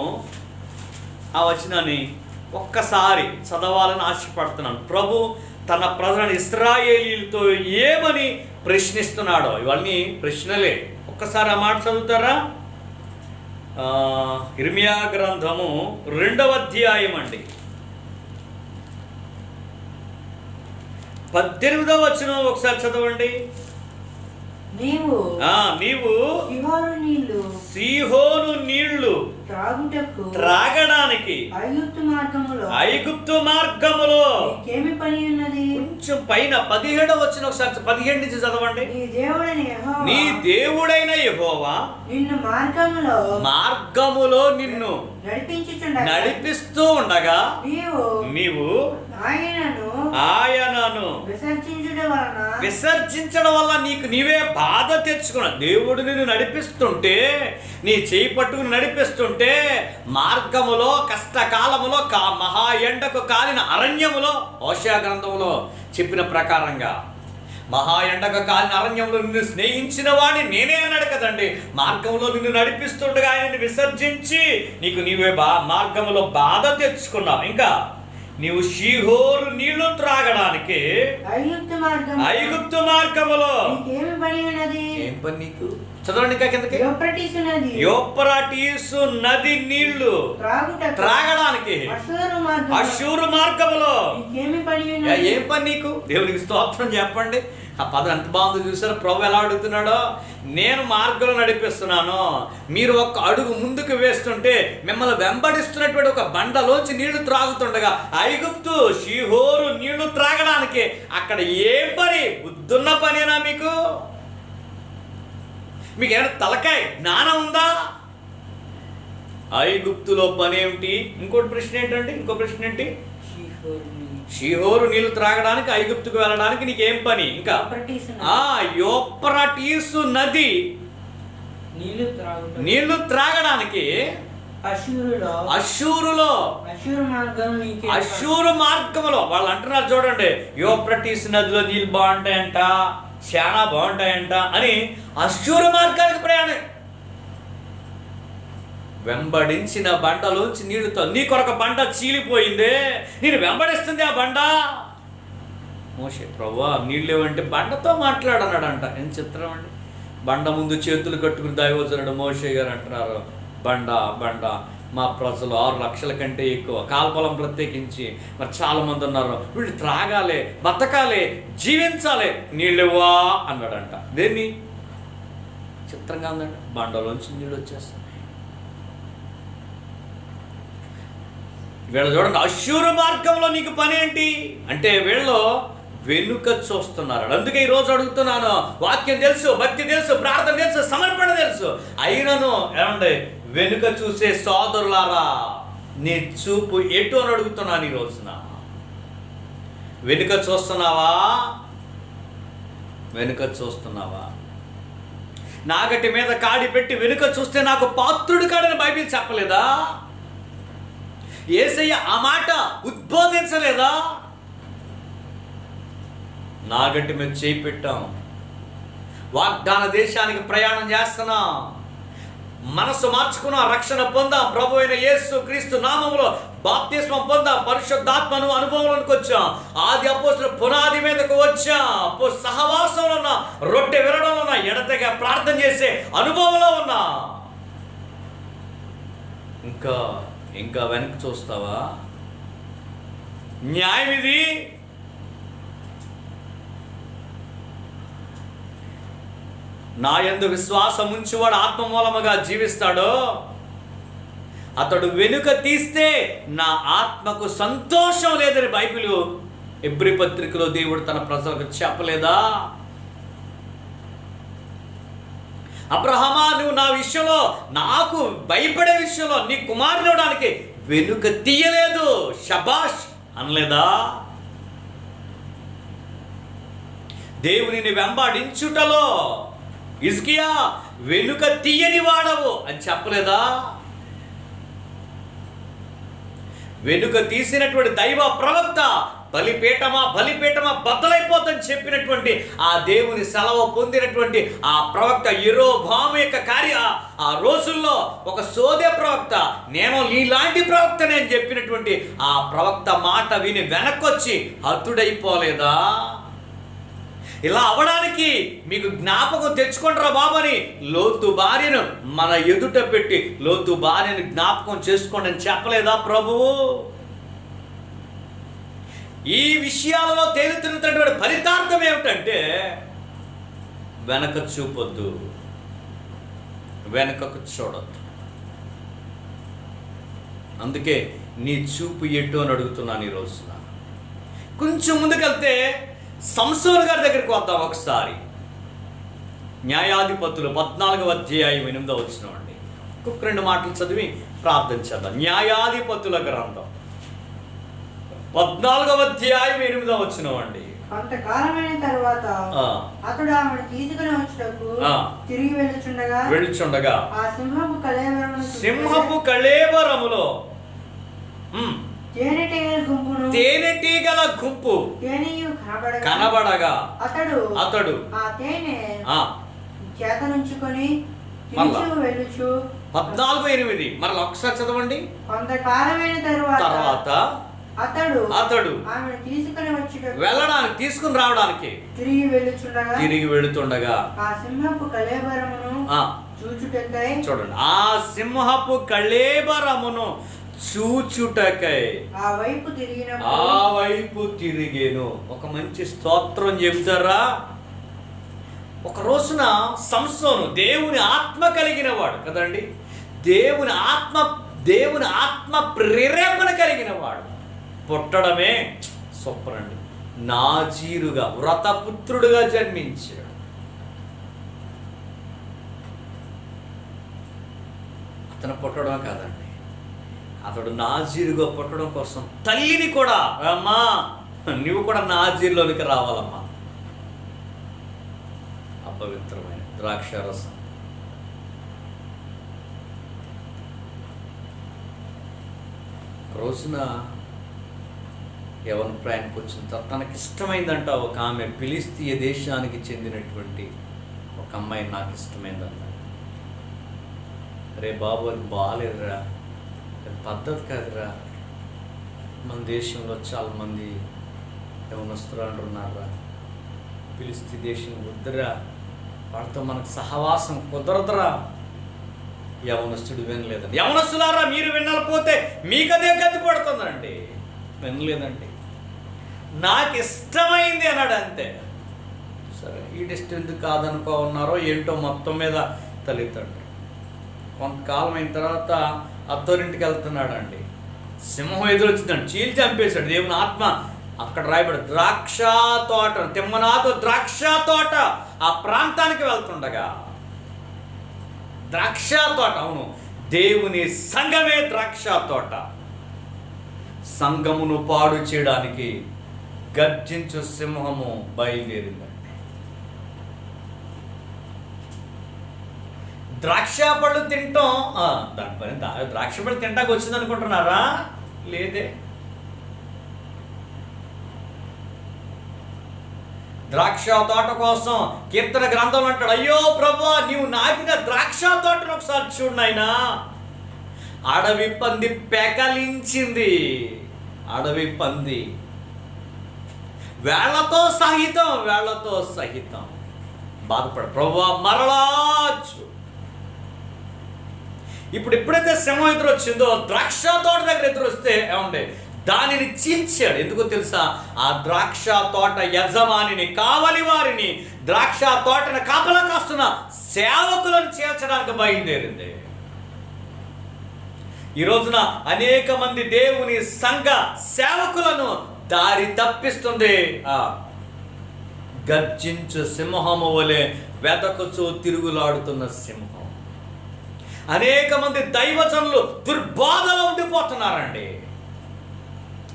ఆ వచనాన్ని ఒక్కసారి చదవాలని ఆశపడుతున్నాను. ప్రభు తన ప్రజలను ఇశ్రాయేలీలతో ఏమని ప్రశ్నిస్తున్నాడో, ఇవన్నీ ప్రశ్నలే. ఒక్కసారి ఆ మాట చదువుతారా? ఇర్మియా గ్రంథము 2వ అధ్యాయం అండి, 18వ వచనం ఒకసారి చదవండి. నీవు సీహోను నీళ్లు త్రాగడానికి ఐగుప్తు మార్గములో కొంచెం పైన 17వ వచనం ఒకసారి 17 నుంచి చదవండి. నీ దేవుడైన యెహోవా మార్గములో నిన్ను నడిపిస్తూ ఉండగా నీవు ఆయనను విసర్జించడం వల్ల నీకు నీవే బాధ తెచ్చుకున్నావు. దేవుడు నిన్ను నడిపిస్తుంటే, నీ చేయి పట్టుకుని నడిపిస్తుంటే, మార్గములో కష్టకాలములో మహా ఎండకు కాలిన అరణ్యములో, హోషేయ గ్రంథంలో చెప్పిన ప్రకారంగా మహా ఎండకు కాలిన అరణ్యంలో నిన్ను స్నేహించిన వాడిని నేనే అన్నాడు కదండి. మార్గంలో నిన్ను నడిపిస్తుండగా ఆయనని విసర్జించి నీకు నీవే మార్గములో బాధ తెచ్చుకున్నావు. ఇంకా నీవు షీహోరు నీళ్లు త్రాగడానికి ఐగుప్తు మార్గములో ఏం పని నీకు? చదవండి ఇంకా కిందకి. యూఫ్రటీసు నది నీళ్లు త్రాగడానికి అష్షూరు మార్గములో ఏం పని నీకు? దేవునికి స్తోత్రం చెప్పండి. ఆ పదం ఎంత బాగుందో చూసారు. ప్రభు ఎలా అడుగుతున్నాడో, నేను మార్గంలో నడిపిస్తున్నాను, మీరు ఒక అడుగు ముందుకు వేస్తుంటే మిమ్మల్ని వెంబడిస్తున్నటువంటి ఒక బండలోంచి నీళ్లు త్రాగుతుండగా ఐగుప్తు షీహోరు నీళ్లు త్రాగడానికి అక్కడ ఏం పని? బుద్ధున్న పనేనా మీకు? మీకు ఏమైనా తలకాయ జ్ఞానం ఉందా? ఐగుప్తులో పని ఏమిటి? ఇంకో ప్రశ్న ఏంటి? షీహోరు నీళ్లు త్రాగడానికి ఐగుప్తుకు వెళ్ళడానికి నీకేం పని? ఇంకా యూఫ్రటీసు నది నీళ్లు త్రాగడానికి అష్షూరు మార్గంలో వాళ్ళు అంటున్నారు చూడండి, యూఫ్రటీసు నదిలో నీళ్ళు బాగుంటాయంట, చాలా బాగుంటాయంట అని అష్షూరు మార్గానికి ప్రయాణం. వెంబడించిన బండలోంచి నీళ్లుతో నీ కొరకు బండ చీలిపోయిందే, నేను వెంబడిస్తుంది ఆ బండ. మోషే ప్రభువా నీళ్ళు ఏమంటే బండతో మాట్లాడన్నాడంట. ఏం చిత్రం అండి. బండ ముందు చేతులు కట్టుకుని దైవజనుడు మోషే గారు అంటున్నారు, బండ మా ప్రజలు 6 లక్షల కంటే ఎక్కువ, కాల్పలం ప్రత్యేకించి మరి చాలామంది ఉన్నారు, వీళ్ళు త్రాగాలి, బతకాలి, జీవించాలి, నీళ్ళువా అన్నాడంట. దేన్ని? చిత్రంగా ఉందండి. బండలోంచి నీళ్ళు వచ్చేస్తాయి. వీళ్ళు చూడండి, అష్షూరు మార్గంలో నీకు పని ఏంటి అంటే వీళ్ళు వెనుక చూస్తున్నారు. అందుకే ఈరోజు అడుగుతున్నాను, వాక్యం తెలుసు, భక్తి తెలుసు, ప్రార్థన తెలుసు, సమర్పణ తెలుసు, అయినను ఏమండి వెనుక చూసే సోదరులారా నీ చూపు ఎటు అని అడుగుతున్నాను ఈ రోజున. వెనుక చూస్తున్నావా? వెనుక చూస్తున్నావా? నాగటి మీద కాడి పెట్టి వెనుక చూస్తే నాకు పాత్రుడు కాడని బైబిల్ చెప్పలేదా? యేసయ్య ఆ మాట ఉద్బోధించలేదా? నాగటి మీద చేయి పెట్టాం, వాగ్దాన దేశానికి ప్రయాణం చేస్తున్నాం, మనసు మార్చుకున్నాం, రక్షణ పొందాం, ప్రభు అయిన యేసు క్రీస్తు నామములో బాప్తిస్మం పొందాం, పరిశుద్ధాత్మను అనుభవంలోకి వచ్చాం, ఆది అపోస్తుల పునాది మీదకు వచ్చాం, సహవాసంలో ఉన్నా, రొట్టె విరడంలో ఉన్నా, ఎడతెగా ప్రార్థన చేసే అనుభవంలో ఉన్నా. ఇంకా వెనక్కి చూస్తావా? న్యాయం ఇది. నా యందు విశ్వాసం ఉంచువాడు ఆత్మ మూలముగా జీవిస్తాడో అతడు వెనుక తీస్తే నా ఆత్మకు సంతోషం లేదని బైబిల్ ఎబ్రీ పత్రికలో దేవుడు తన ప్రజలకు చెప్పలేదా? అబ్రహమా, నువ్వు నా విషయంలో, నాకు భయపడే విషయంలో నీ కుమారుని ఇవ్వడానికి వెనుక తీయలేదు, షబాష్ అనలేదా? దేవునిని వెంబడించుటలో హిజ్కియా వెనుక తీయని వాడవు అని చెప్పలేదా? వెనుక తీసినటువంటి దైవ ప్రవక్త బలిపీఠమా బద్దలైపోతుందని చెప్పినటువంటి ఆ దేవుని సెలవు పొందినటువంటి ఆ ప్రవక్త యెరోబాము యొక్క ఆ రోజుల్లో ఒక సోదె ప్రవక్త, నేను నీలాంటి ప్రవక్తనే అని చెప్పినటువంటి ఆ ప్రవక్త మాట విని వెనక్కొచ్చి హతుడైపోలేదా? ఇలా అవడానికి మీకు జ్ఞాపకం తెచ్చుకుంటారా బాబని లోతు భార్యను మన ఎదుట పెట్టి లోతు భార్యను జ్ఞాపకం చేసుకోండి అని చెప్పలేదా ప్రభువు? ఈ విషయాలలో తేలుతున్నటువంటి ఫలితార్థం ఏమిటంటే వెనక చూపొద్దు, వెనకకు చూడొద్దు. అందుకే నీ చూపు ఎటు అని అడుగుతున్నాను ఈ రోజున. కొంచెం ముందుకెళ్తే సంసోను గారి దగ్గరికి వద్దాం ఒకసారి. న్యాయాధిపతులు 14వ అధ్యాయం 8వ వచనం అండి. ఇంకొక 2 మాటలు చదివి ప్రార్థించేద్దాం. న్యాయాధిపతుల గ్రంథం 14వ అధ్యాయం 8వ వచనం అండి. కొంతకాలమైన తరువాత అతడు ఆమెను తీసుకుని వచ్చుటకు తిరిగి వెళ్ళుచుండగా ఆ సింహపు కళేబరములో తేనెటీగల గుంపు కనబడగా అతడు ఆ తేనె చేతనుంచుకొని వెళ్ళుచు 14:8 మరలా ఒకసారి చదవండి. కొంతకాలమైన తరువాత అతడు ఆమెను తీసుకుని వచ్చుటకు వెళ్ళడానికి తీసుకుని రావడానికి తిరిగి వెళుతుండగా ఆ సింహపు కళేబరమును చూచుటకై చూడండి, ఆ సింహపు కళేబరమును చూచుటకై ఆ వైపు తిరిగేను. ఒక మంచి స్తోత్రం చెబుతారా? ఒక రోజున సంసోను దేవుని ఆత్మ కలిగిన వాడు కదండి, దేవుని ఆత్మ ప్రేరేపణ కలిగిన వాడు. పుట్టడమే సూపర్ అండి. నాజీరుగా వ్రతపుత్రుడుగా జన్మించాడు. అతను పుట్టడం కాదండి, అతడు నాజీరుగా పుట్టడం కోసం తల్లిని కూడా, అమ్మా నువ్వు కూడా నాజీరులోనికి రావాలమ్మా, అపవిత్రమైన ద్రాక్షారసం రోజున యవన ప్రయాణకు వచ్చిన తర్వాత తనకి ఇష్టమైందంట ఒక ఆమె, ఫిలిస్తీయ దేశానికి చెందినటువంటి ఒక అమ్మాయి నాకు ఇష్టమైందంట. రే బాబు అది బాగాలేదురా, అది పద్ధతి కాదురా, మన దేశంలో చాలామంది యవనస్తులు అంటున్నారా, ఫిలిస్తీయ దేశం వద్దురా, వాడితో మనకు సహవాసం కుదరదురా. యవనస్తుడు వినలేదండి. యవనస్తులారా మీరు వినకపోతే మీకదే గతి పడుతుందండి. వినలేదండి, నాకు ఇష్టమైంది అన్నాడు అంతే. సరే ఈడిష్టం ఎందుకు కాదనుకో ఉన్నారో ఏంటో, మొత్తం మీద తల్లిదండ్రులు కొంతకాలం అయిన తర్వాత అత్తోరింటికి వెళ్తున్నాడు అండి. సింహం ఎదురొచ్చిందండి, చీల్చి చంపేశాడు. దేవుని ఆత్మ అక్కడ రాయబడి ద్రాక్ష తోట, తిమ్మనాతో ద్రాక్ష తోట ఆ ప్రాంతానికి వెళ్తుండగా, ద్రాక్ష తోట, అవును దేవుని సంఘమే ద్రాక్ష తోట, సంఘమును పాడు చేయడానికి గర్జించు సింహము బయలుదేరిందండి. ద్రాక్ష పళ్ళు తింటాం, దాని పని ద్రాక్ష పళ్ళు తింటానికి వచ్చింది అనుకుంటున్నారా? లేదే. ద్రాక్ష తోట కోసం కీర్తన గ్రంథంలో అంటాడు, అయ్యో ప్రభువా నీవు నాటిన ద్రాక్ష తోటను ఒకసారి చూడు నాయనా, అడవి పంది పెకలించింది. అడవి పంది వేళ్లతో సహితం బాధపడ ప్రభువా మరలా. ఇప్పుడు ఎప్పుడైతే శ్రమ ఎదురు వచ్చిందో ద్రాక్ష తోట దగ్గర ఎదురు వస్తే ఏమండే దానిని చీల్చాడు. ఎందుకో తెలుసా? ఆ ద్రాక్ష తోట యజమానిని, కావలి వారిని, ద్రాక్ష తోటను కాపలా కాస్తున్న సేవకులను చేర్చడానికి బయలుదేరింది. ఈ రోజున అనేక మంది దేవుని సంఘ సేవకులను దారి తప్పిస్తుంది. గర్జించు సింహము వలె వెతకుచూ తిరుగులాడుతున్న సింహం. అనేక మంది దైవజనులు దుర్బాధలో ఉండిపోతున్నారండి.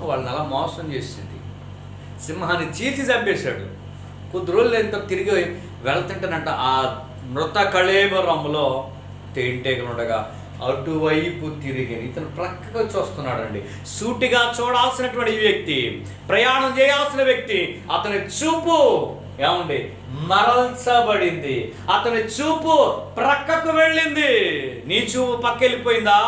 వాళ్ళని అలా మోసం చేసింది. సింహాన్ని చీల్చి చంపేశాడు. కొద్ది రోజులు ఎంత తిరిగి వెళ్తుంటేనంట ఆ మృత కళేబరములో తేనెటీగలు ఉండగా అటువైపు తిరిగి ఇతను ప్రక్కగా చూస్తున్నాడండి. సూటిగా చూడాల్సినటువంటి వ్యక్తి, ప్రయాణం చేయాల్సిన వ్యక్తి, అతని చూపు ఏమండి మరల్చబడింది. అతని చూపు ప్రక్కకు వెళ్ళింది. నీ చూపు పక్క వెళ్ళిపోయిందా?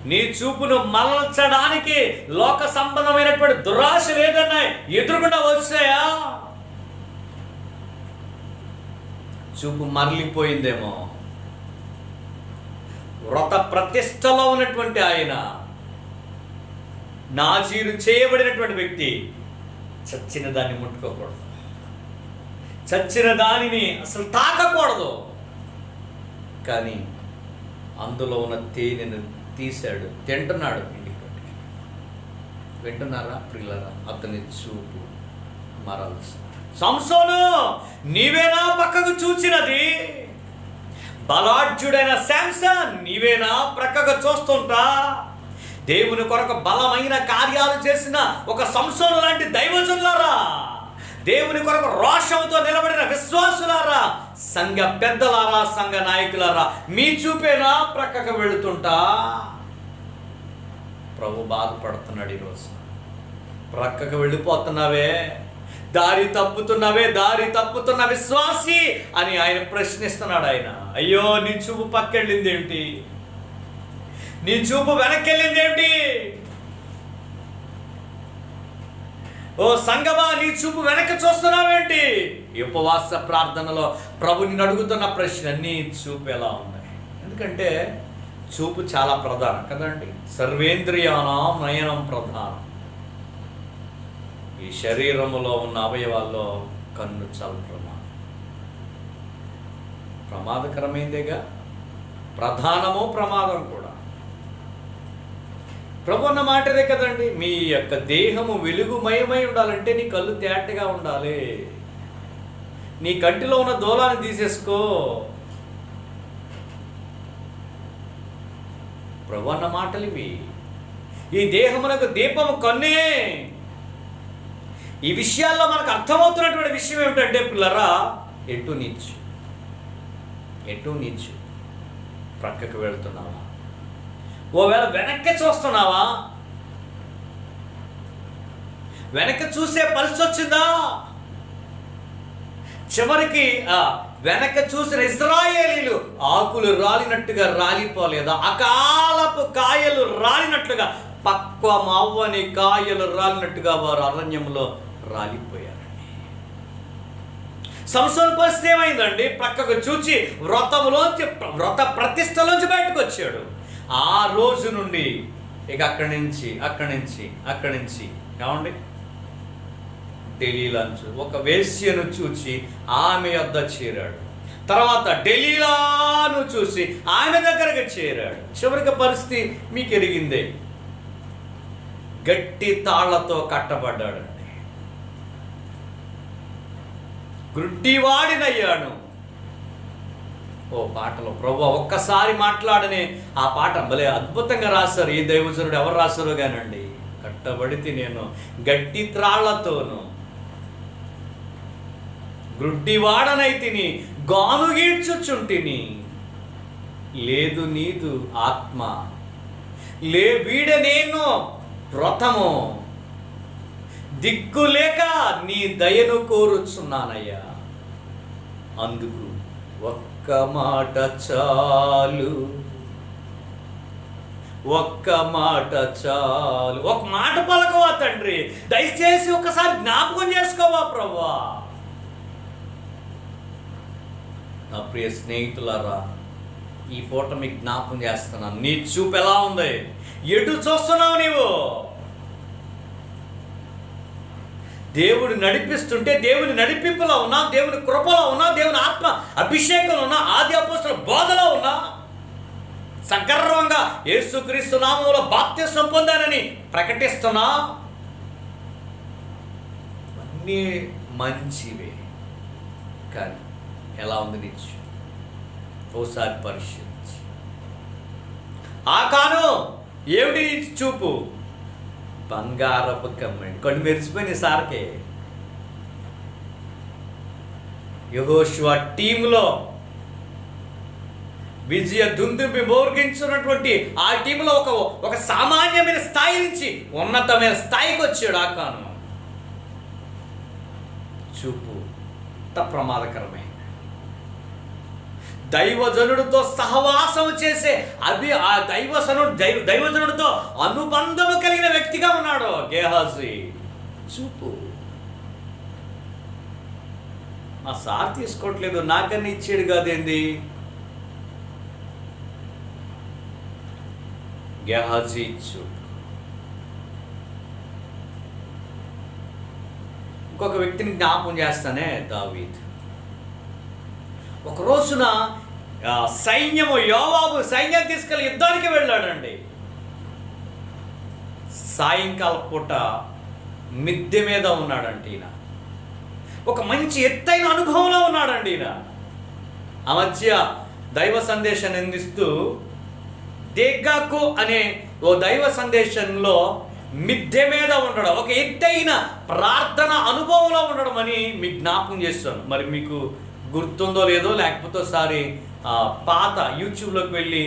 నీ చూపును మరల్చడానికి లోక సంబంధమైనటువంటి దురాశలు ఏదన్నా ఎదురుకుండా వచ్చాయా? చూపు మరలిపోయిందేమో. వ్రత ప్రతిష్టలో ఉన్నటువంటి ఆయన, నాజీరు చేయబడినటువంటి వ్యక్తి, చచ్చిన దాన్ని ముట్టుకోకూడదు, చచ్చిన దానిని అసలు తాకకూడదు. కానీ అందులో ఉన్న తేనెను తీశాడు, తింటున్నాడు. ఇంటికి పట్టుకు వింటున్నారా ప్రియులారా? అతని చూపు మరల్సి, సంసోను నీవేనా పక్కకు చూచినది? బలాఢ్యుడైన శాంసన్ నీవేనా ప్రక్కగా చూస్తుంటా? దేవుని కొరకు బలమైన కార్యాలు చేసిన ఒక సంసోను లాంటి దైవజనులారా, దేవుని కొరకు రోషంతో నిలబడిన విశ్వాసులారా, సంఘ పెద్దలారా, సంఘ నాయకులారా, మీ చూపేనా ప్రక్కకు వెళుతుంటా? ప్రభు బాధపడుతున్నాడు ఈరోజు. ప్రక్కకు వెళ్ళిపోతున్నావే, దారి తప్పుతున్న విశ్వాసి అని ఆయన ప్రశ్నిస్తున్నాడు. ఆయన అయ్యో నీ చూపు పక్కెళ్ళింది ఏంటి? నీ చూపు వెనక్కెళ్ళింది ఏంటి? ఓ సంగమా నీ చూపు వెనక్కి చూస్తున్నావేంటి? ఈ ఉపవాస ప్రార్థనలో ప్రభుని అడుగుతున్న ప్రశ్న, నీ చూపు ఎలా ఉంది? ఎందుకంటే చూపు చాలా ప్రధానం కదండి. సర్వేంద్రియానం నయనం ప్రధానం. ఈ శరీరములో ఉన్న అవయవాల్లో కన్ను చాలా ప్రమాదకరమైందేగా. ప్రధానము ప్రమాదం కూడా. ప్రభు అన్న మాటదే కదండి, మీ యొక్క దేహము వెలుగుమయమై ఉండాలంటే నీ కళ్ళు తేటగా ఉండాలి. నీ కంటిలో ఉన్న దూలాన్ని తీసేసుకో. ప్రభు అన్న మాటలు ఇవి. ఈ దేహమునకు దీపము కన్నే. ఈ విషయాల్లో మనకు అర్థమవుతున్నటువంటి విషయం ఏమిటంటే పిల్లరా, ఎటు నీచు ప్రక్కకు వెళుతున్నావా? ఓవేళ వెనక్కి చూస్తున్నావా? వెనక్కి చూసే పరిస్థితి వచ్చిందా? చివరికి వెనక్కి చూసిన ఇశ్రాయేలీలు ఆకులు రాలినట్టుగా రాలిపోలేదా? అకాలపు కాయలు రాలినట్లుగా, పక్వం అవ్వని కాయలు రాలినట్టుగా వారు అరణ్యంలో రాలిపోయారండి. సంసోను పరిస్థితి ఏమైందండి? ప్రక్కకు చూచి వ్రత ప్రతిష్టలోంచి బయటకు వచ్చాడు. ఆ రోజు నుండి ఇక అక్కడి నుంచి ఏమండి డెలీలాను ఒక వేశ్యను చూచి ఆమె వద్ద చేరాడు. తర్వాత డెలీలాను చూసి ఆమె దగ్గరకు చేరాడు. చివరికి పరిస్థితి మీకు ఎరిగిందే. గట్టి తాళ్లతో కట్టబడ్డాడండి. గుడ్డివాడినయ్యాను. ఓ పాటలో ప్రభు ఒక్కసారి మాట్లాడని ఆ పాట భలే అద్భుతంగా రాశారు. ఈ దైవజనుడు ఎవరు రాశారో కానండి. కట్టబడితే నేను గట్టి త్రాళ్లతోను గ్రుడ్డివాడనైతిని, గానుగీడ్చుచుంటిని. లేదు నీదు ఆత్మ, వీడ నేను వ్రతము, దిక్కులేక నీ దయను కోరుచున్నానయ్యా. అందుకు ఒక్క మాట చాలు, ఒక్క మాట చాలు. ఒక మాట పలకవా తండ్రి, దయచేసి ఒకసారి జ్ఞాపకం చేసుకోవా ప్రభువా. నా ప్రియ స్నేహితులారా, ఈ పూట మీకు జ్ఞాపకం చేస్తున్నాను. నీ చూపు ఎలా ఉంది? ఎటు చూస్తున్నావు నీవు? దేవుడు నడిపిస్తుంటే దేవుని నడిపింపులో ఉన్నా, దేవుని కృపలో ఉన్నా, దేవుని ఆత్మ అభిషేకంలో ఉన్నా, ఆది అపోస్తలుల బోధలో ఉన్నా, సగర్వంగా యేసుక్రీస్తు నామములో బాప్తిస్మం పొందానని ప్రకటిస్తున్నా, అన్నీ మంచివే. కానీ ఎలా ఉంది నిచ్చు? ఓసారి పరిశీలించి. ఆకాను ఏమిటి చూపు? బంగారపు కమ్మండి, కొన్ని మెరిసిపోయిన సార్కే. యెహోషువ టీంలో విజయ దుందుబి మోర్గించున్నటువంటి ఆ టీంలో ఒక సామాన్యమైన స్థాయి నుంచి ఉన్నతమైన స్థాయికి వచ్చాడు ఆకాను. చూపు అంత ప్రమాదకరమే. దైవజనుడితో సహవాసం చేసే ఆ దైవజనుడితో అనుబంధము కలిగిన వ్యక్తిగా ఉన్నాడు గేహాజీ. చూపు మా సార్ తీసుకోవట్లేదు, నాకన్నా ఇచ్చాడు కాదేంది? గేహాజీ చూపు. ఇంకొక వ్యక్తిని జ్ఞాపకం చేస్తానే, దావీద్. ఒక రోజున యోవాబు సైన్యం తీసుకెళ్ళి యుద్ధానికి వెళ్ళాడండి. సాయంకాల పూట మిద్దె మీద ఉన్నాడండి ఈయన. ఒక మంచి ఎత్తైన అనుభవంలో ఉన్నాడండి ఈయన. ఆ మధ్య దైవ సందేశాన్ని అందిస్తూ దేగాకు అనే ఓ దైవ సందేశంలో మిద్దె మీద ఉండడం, ఒక ఎత్తైన ప్రార్థన అనుభవంలో ఉండడం అని మీకు జ్ఞాపకం చేస్తాను. మరి మీకు గుర్తుందో లేదో, లేకపోతే ఒకసారి పాత యూట్యూబ్లోకి వెళ్ళి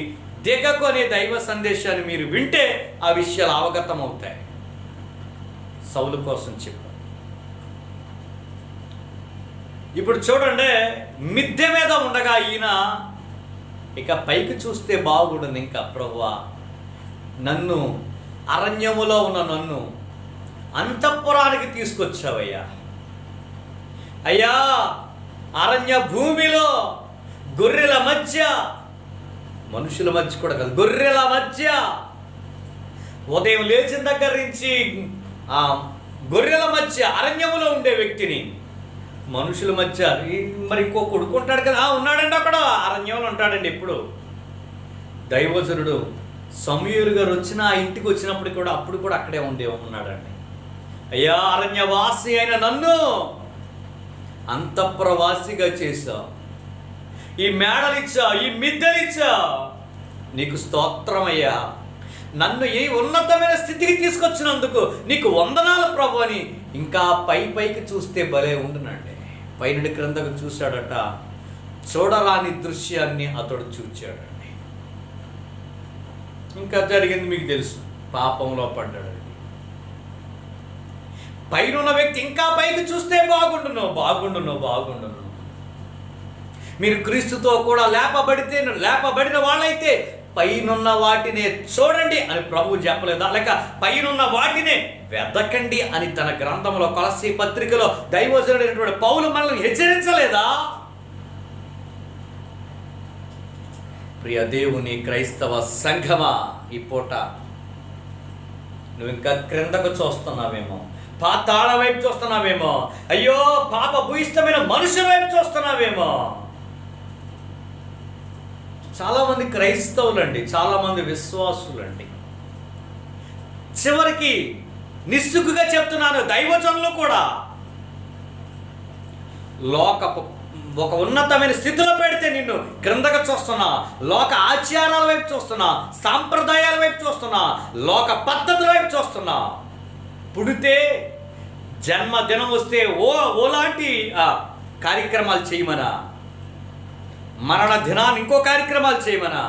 దేగకు అనే దైవ సందేశాన్ని మీరు వింటే ఆ విషయాలు అవగతం అవుతాయి. సౌలు కోసం చెప్పాను. ఇప్పుడు చూడండి, మిద్దె మీద ఉండగా ఈయన ఇక పైకి చూస్తే బాగుండదు. ఇంకా ప్రభువా, నన్ను అరణ్యములో ఉన్న నన్ను అంతఃపురానికి తీసుకొచ్చావయ్యా. అయ్యా, అరణ్య భూమిలో గొర్రెల మధ్య, మనుషుల మధ్య కూడా కాదు, గొర్రెల మధ్య ఉదయం లేచిన దగ్గర నుంచి గొర్రెల మధ్య అరణ్యములో ఉండే వ్యక్తిని మనుషుల మధ్య, మరి ఇంకో కొడుకుంటాడు కదా, ఉన్నాడండి అక్కడ అరణ్యంలో ఉంటాడండి. ఎప్పుడు దైవజనుడు సమూయేలు గారు వచ్చిన ఆ ఇంటికి వచ్చినప్పుడు కూడా అప్పుడు కూడా అక్కడే ఉన్నాడండి. అయ్యా, అరణ్యవాసి అయిన నన్ను అంతఃపురవాసిగా చేశావు, ఈ మేడలిచ్చా, ఈ మిద్దెలిచ్చా, నీకు స్తోత్రమయ్యా. నన్ను ఈ ఉన్నతమైన స్థితికి తీసుకొచ్చినందుకు నీకు వందనాలు ప్రభు అని ఇంకా పైకి చూస్తే భలే ఉండునండి. పైనుండి క్రిందకు చూశాడట, చూడరాని దృశ్యాన్ని అతడు చూచాడండి. ఇంకా జరిగింది మీకు తెలుసు, పాపంలో పడ్డాడండి. పైన వ్యక్తి ఇంకా పైకి చూస్తే బాగుండును. మీరు క్రీస్తుతో కూడా లేపబడిన వాళ్ళైతే పైనున్న వాటినే చూడండి అని ప్రభువు చెప్పలేదా? లేక పైనున్న వాటినే వెదకండి అని తన గ్రంథంలో కొలస్సీ పత్రికలో దైవజనుడైనటువంటి పౌలు మనల్ని హెచ్చరించలేదా? ప్రియ దేవుని క్రైస్తవ సంఘమా, ఈ పూట నువ్వు ఇంకా క్రిందకు చూస్తున్నావేమో, పాతాళ వైపు చూస్తున్నావేమో, అయ్యో పాప భూయిష్టమైన మనుషుల వైపు చూస్తున్నావేమో. చాలామంది క్రైస్తవులండి, చాలామంది విశ్వాసులండి, చివరికి నిస్సుగ్గుగా చెప్తున్నాను, దైవజనులు కూడా ఒక ఉన్నతమైన స్థితిలో పెడితే నిన్ను క్రిందకు చూస్తున్నా, లోక ఆచారాల వైపు చూస్తున్నా, సాంప్రదాయాల వైపు చూస్తున్నా, లోక పద్ధతుల వైపు చూస్తున్నా. పుడితే జన్మదినం వస్తే ఓలాంటి కార్యక్రమాలు చేయమనా? మరణ దినాన్ని ఇంకో కార్యక్రమాలు చేయమనా?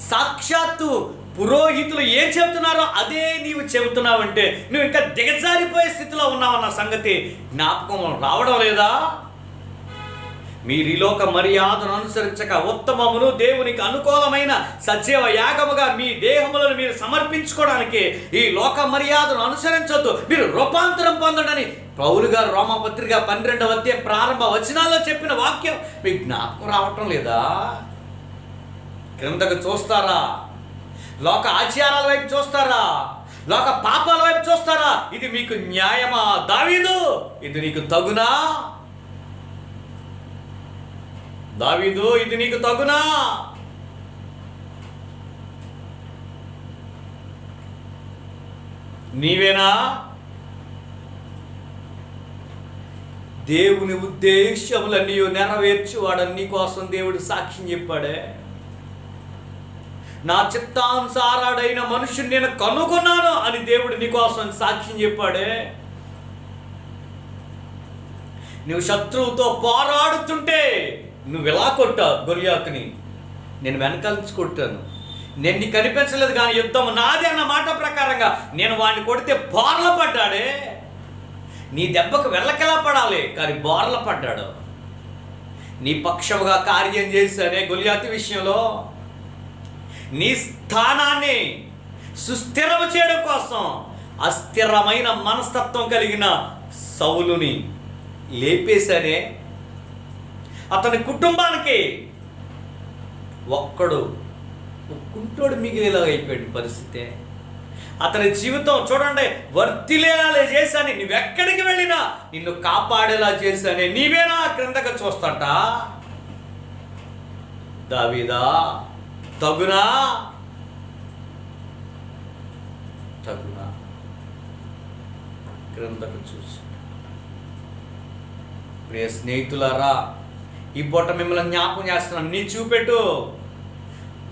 సాక్షాత్తు పురోహితులు ఏం చెబుతున్నారో అదే నీవు చెబుతున్నావంటే నువ్వు ఇంకా దిగజారిపోయే స్థితిలో ఉన్నావన్న సంగతి జ్ఞాపకం రావడం లేదా? మీరు ఈ లోక మర్యాదను అనుసరించక ఉత్తమమును దేవునికి అనుకూలమైన సజీవ యాగముగా మీ దేహములను మీరు సమర్పించుకోవడానికి ఈ లోక మర్యాదను అనుసరించొద్దు, మీరు రూపాంతరం పొందడని పౌలు గారు రోమాపత్రిక 12వ అధ్యాయం ప్రారంభ వచనాల్లో చెప్పిన వాక్యం మీకు జ్ఞాపకం రావటం లేదా? క్రిందకు చూస్తారా? లోక ఆచారాల వైపు చూస్తారా? లోక పాపాల వైపు చూస్తారా? ఇది మీకు న్యాయమా దావీదు? ఇది నీకు తగునా దావీదు? ఇది నీకు తగునా? నీవేనా? దేవుని ఉద్దేశములన్నీ నెరవేర్చువాడని నీ కోసం దేవుడు సాక్ష్యం చెప్పాడే. నా చిత్తానుసారుడైన మనుషుని నేను కనుగొన్నాను అని దేవుడు నీ కోసం సాక్ష్యం చెప్పాడే. నువ్వు శత్రువుతో పోరాడుతుంటే నువ్వు ఎలా కొట్టావు గొలియాతుని? నేను వెనకాల్చి కొట్టాను, నేను నీకు కనిపించలేదు కానీ యుద్ధం నాది అన్న మాట ప్రకారంగా నేను వాడిని కొడితే బోర్ల పడ్డాడే. నీ దెబ్బకు వెళ్ళకెలా పడాలి కానీ బోర్ల పడ్డాడు. నీ పక్షముగా కార్యం చేశానే గొలియాతు విషయంలో. నీ స్థానాన్ని సుస్థిరము చేయడం కోసం అస్థిరమైన మనస్తత్వం కలిగిన సౌలుని లేపేశానే. అతని కుటుంబానికి ఒక్కడు కుంటోడు మిగిలేలా అయిపోయాడు పరిస్థితి. అతని జీవితం చూడండి, వర్తిలేలా చేశాను, నువ్వెక్కడికి వెళ్ళినా నిన్ను కాపాడేలా చేశానే. నీవేనా క్రిందకు చూస్తాట? దావీదా తగునా? తగునా? క్రిందకు చూసి ప్రియ స్నేహితులారా, ఈ పూట మిమ్మల్ని జ్ఞాపకం చేస్తున్నాను. నీ చూపెట్టు.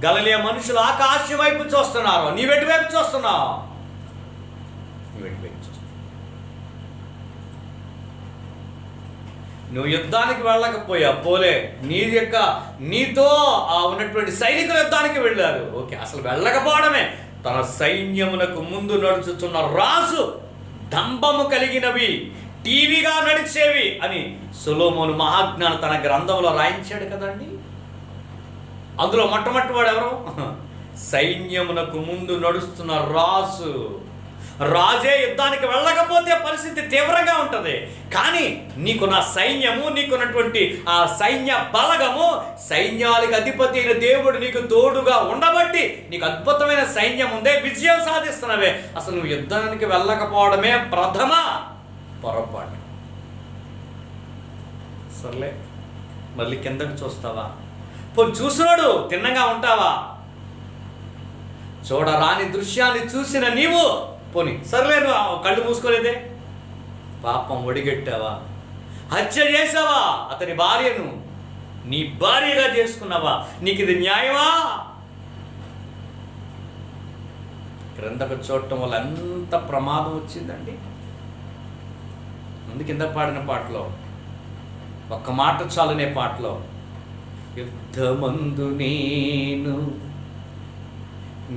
గలిలయ మనుషులు ఆకాశం వైపు చూస్తున్నారు, నీవెటు వైపు చూస్తున్నావు? నీవెటు వైపు చూస్తున్నావు? నువ్వు యుద్ధానికి వెళ్ళకపోయా పోలే, నీతో ఉన్నటువంటి సైనికులు యుద్ధానికి వెళ్ళారు. ఓకే, అసలు వెళ్ళకపోవడమే. తన సైన్యమునకు ముందు నడుచుతున్న రాజు డంబము కలిగినవి టీవీగా నడిచేవి అని సొలొమోను మహాజ్ఞాని తన గ్రంథంలో రాయించాడు కదండి. అందులో మొట్టమొదటి వాడు ఎవరు? సైన్యమునకు ముందు నడుస్తున్న రాజు. రాజే యుద్ధానికి వెళ్ళకపోతే పరిస్థితి తీవ్రంగా ఉంటుంది. కానీ నీకున్న సైన్యము, నీకున్నటువంటి ఆ సైన్య బలగము, సైన్యాలకు అధిపతి అయిన దేవుడు నీకు తోడుగా ఉండబట్టి నీకు అద్భుతమైన సైన్యం ఉందే, విజయం సాధిస్తున్నవే. అసలు నువ్వు యుద్ధానికి వెళ్ళకపోవడమే ప్రథమ పొరపాటు. సర్లే, మళ్ళీ కిందకు చూస్తావా? పోనీ చూసినాడు తిన్నంగా ఉంటావా? చూడరాని దృశ్యాన్ని చూసిన నీవు పోనీ సర్లే, నువ్వు కళ్ళు మూసుకోలేదే. పాపం ఒడిగట్టావా? హత్య చేసావా? అతని భార్యను నీ భార్యగా చేసుకున్నావా? నీకు ఇది న్యాయమా? క్రిందకు చూడటం వల్ల ఎంత ప్రమాదం వచ్చిందండి. ముందు కింద పాడిన పాటలో ఒక్క మాట చాలునే పాటలో, యుద్ధమందు నేను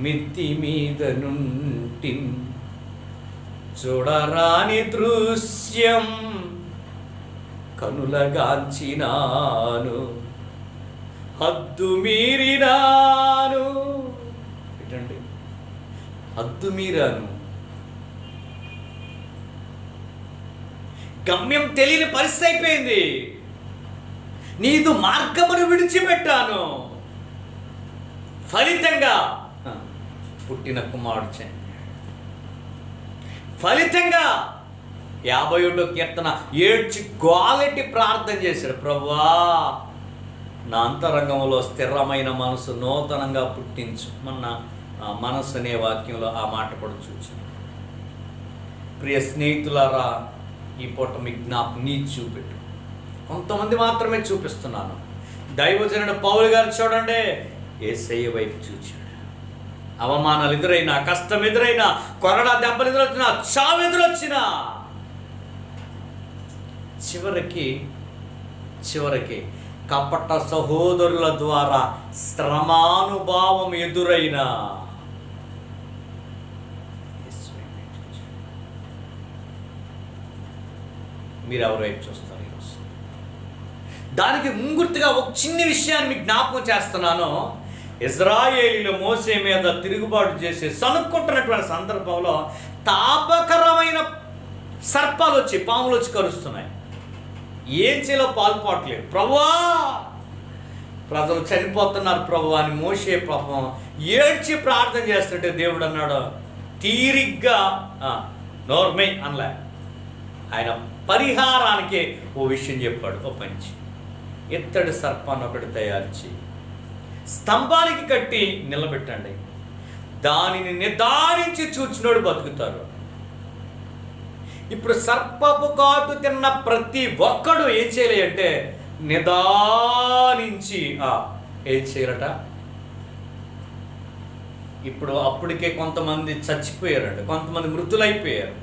మిత్తి మీద నుండి చూడరాని దృశ్యం కనులగాంచినాను, హద్దు మీరినాను. ఏంటండి హద్దు మీరాను? గమ్యం తెలియని పరిస్థితి అయిపోయింది. నీదు మార్గమును విడిచిపెట్టాను. ఫలితంగా పుట్టిన కుమారుడు చనిపోయాడు. ఫలితంగా 51వ కీర్తన ఏడ్చి గోలెట్టి ప్రార్థన చేశాడు, ప్రభువా నా అంతరంగంలో స్థిరమైన మనసు నూతనంగా పుట్టించు. మొన్న మనసు అనే వాక్యంలో ఆ మాట కూడా చూచాను. ప్రియ స్నేహితులారా, ఈ పూట మీ జ్ఞాపకం నీ చూపెట్టు. కొంతమంది మాత్రమే చూపిస్తున్నాను. దైవజనుడు పౌలు గారు చూడండి, యేసయ్య వైపు చూచాడు. అవమానాలు ఎదురైనా, కష్టం ఎదురైనా, కొరడా దెబ్బలు ఎదురొచ్చినా, చావు ఎదురొచ్చినా చివరికి కపట సహోదరుల ద్వారా శ్రమానుభావం ఎదురైన మీరు ఎవరు వైపు చూస్తారు ఈరోజు? దానికి ముంగుర్తుగా ఒక చిన్న విషయాన్ని మీకు జ్ఞాపకం చేస్తున్నాను. ఇజ్రాయేలీలు మోసే మీద తిరుగుబాటు చేసి సనుక్కుంటున్నటువంటి సందర్భంలో తాపకరమైన సర్పాలు వచ్చి, పాములు వచ్చి కరుస్తున్నాయి. ఏం చేయాలో పాల్పోవట్లేదు. ప్రభువా, ప్రజలు చనిపోతున్నారు ప్రభువా అని మోసే పాపం ఏడ్చి ప్రార్థన చేస్తుంటే దేవుడు అన్నాడు, తీరిగ్గా నోర్మై అనలే, ఆయన పరిహారానికి ఓ విషయం చెప్పాడు. ఓ పంచి ఇత్తడి సర్పాన్ని ఒకటి తయారు చేయి, స్తంభానికి కట్టి నిలబెట్టండి, దానిని నిదానించి చూచినోడు బతుకుతారు. ఇప్పుడు సర్పపు కాటు తిన్న ప్రతి ఒక్కడు ఏం చేయాలి అంటే నిదానించి ఏం చేయాలట. ఇప్పుడు అప్పటికే కొంతమంది చచ్చిపోయారంట, కొంతమంది మృతులైపోయారు,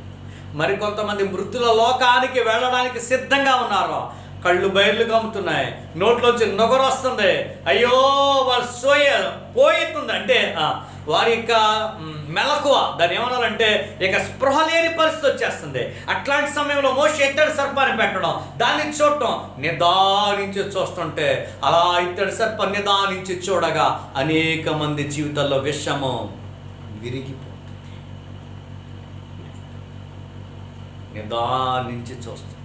మరి కొంతమంది మృతుల లోకానికి వెళ్ళడానికి సిద్ధంగా ఉన్నారు. కళ్ళు బయర్లు కమ్ముతున్నాయి, నోట్లోంచి నొగరు వస్తుంది, అయ్యో వాళ్ళు పోయేస్తుంది. అంటే వారి యొక్క మెలకువ, దాన్ని ఏమన్నారంటే ఇక స్పృహ లేని పరిస్థితి వచ్చేస్తుంది. అట్లాంటి సమయంలో మోషే ఇత్తడి సర్పాన్ని పెట్టడం, దాన్ని చూడటం, నిదానించి చూస్తుంటే అలా ఇత్తడి సర్పం నిదానించి చూడగా అనేక మంది జీవితాల్లో విషము విరిగిపోతుంది. నిదానించి చూస్తున్నారు,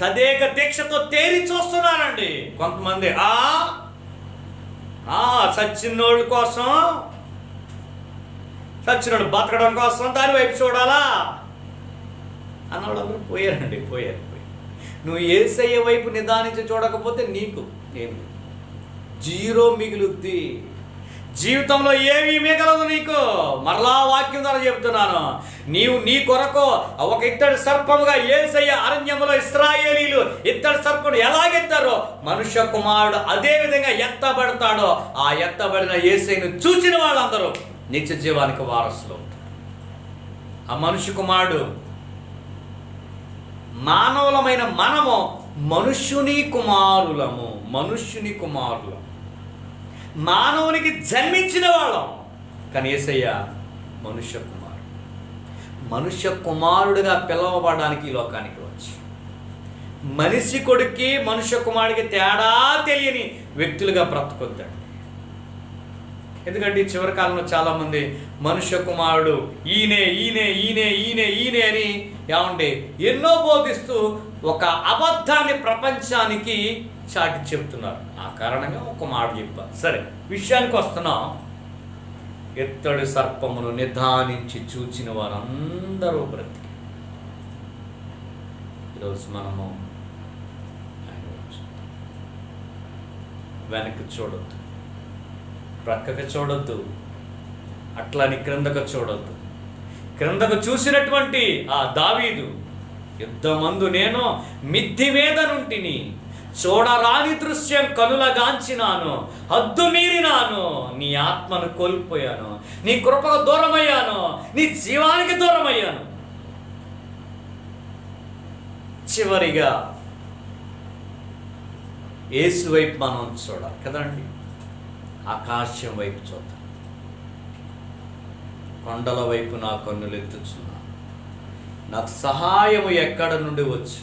తదేక దీక్షతో తేరి చూస్తున్నారండి. కొంతమంది చచ్చినోళ్ళ కోసం, చచ్చినోడు బతకడం కోసం దాని వైపు చూడాలా అన్నవాళ్ళందరూ పోయారండి. పోయారు. నువ్వు యేసయ్య వైపు నిదానించి చూడకపోతే నీకు ఏమి జీరో మిగులుద్ది. జీవితంలో ఏమీ మిగలదు నీకు. మరలా వాక్యం ద్వారా చెప్తున్నాను, నీవు నీ కొరకు ఒక ఇత్తడి సర్పముగా యేసయ్య అరణ్యములో ఇశ్రాయేలీలు ఇత్తడి సర్పమును ఎలాగెత్తారో మనుష్య కుమారుడు అదే విధంగా ఎత్తబడతాడో, ఆ ఎత్తబడిన యేసయ్యను చూచిన వాళ్ళందరూ నిత్య జీవానికి వారసులు. ఆ మనుష్య కుమారుడు, మానవులమైన మనము మనుష్యుని కుమారులము. మానవునికి జన్మించిన వాళ్ళం, కానీ యేసయ్య మనుష్య కుమారుడుగా పిలవబడడానికి ఈ లోకానికి వచ్చి మనిషి కొడుక్కి మనుష్య కుమారుడికి తేడా తెలియని వ్యక్తులుగా బ్రతుకొద్దాడు. ఎందుకంటే ఈ చివరి కాలంలో చాలామంది మనుష్య కుమారుడు ఈయనే అని ఏమండి ఎన్నో బోధిస్తూ ఒక అబద్ధాన్ని ప్రపంచానికి చాటి చెప్తున్నారు. ఆ కారణంగా ఒక మాట చెప్పారు. సరే, విషయానికి వస్తున్నాం. ఇత్తడి సర్పమును నిదానించి చూచిన వారందరూ బ్రతికి. ఈరోజు మనము వెనక్కి చూడొద్దు, ప్రక్కకు చూడొద్దు, అట్లని క్రిందకు చూడొద్దు. క్రిందకు చూసినటువంటి ఆ దావీదు, యుద్ధమందు నేను మిద్ది మీద నుంటిని, చూడరాని దృశ్యం కనులగాంచినాను, హద్దు మీరినాను, నీ ఆత్మను కోల్పోయాను, నీ కృపకు దూరమయ్యాను, నీ జీవానికి దూరమయ్యాను. చివరిగా యేసు వైపు మనం చూడాలి కదండి. ఆకాశం వైపు చూద్దాం. కొండల వైపు నా కన్నులు ఎత్తుచున్నా, నాకు సహాయము ఎక్కడ నుండి వచ్చు.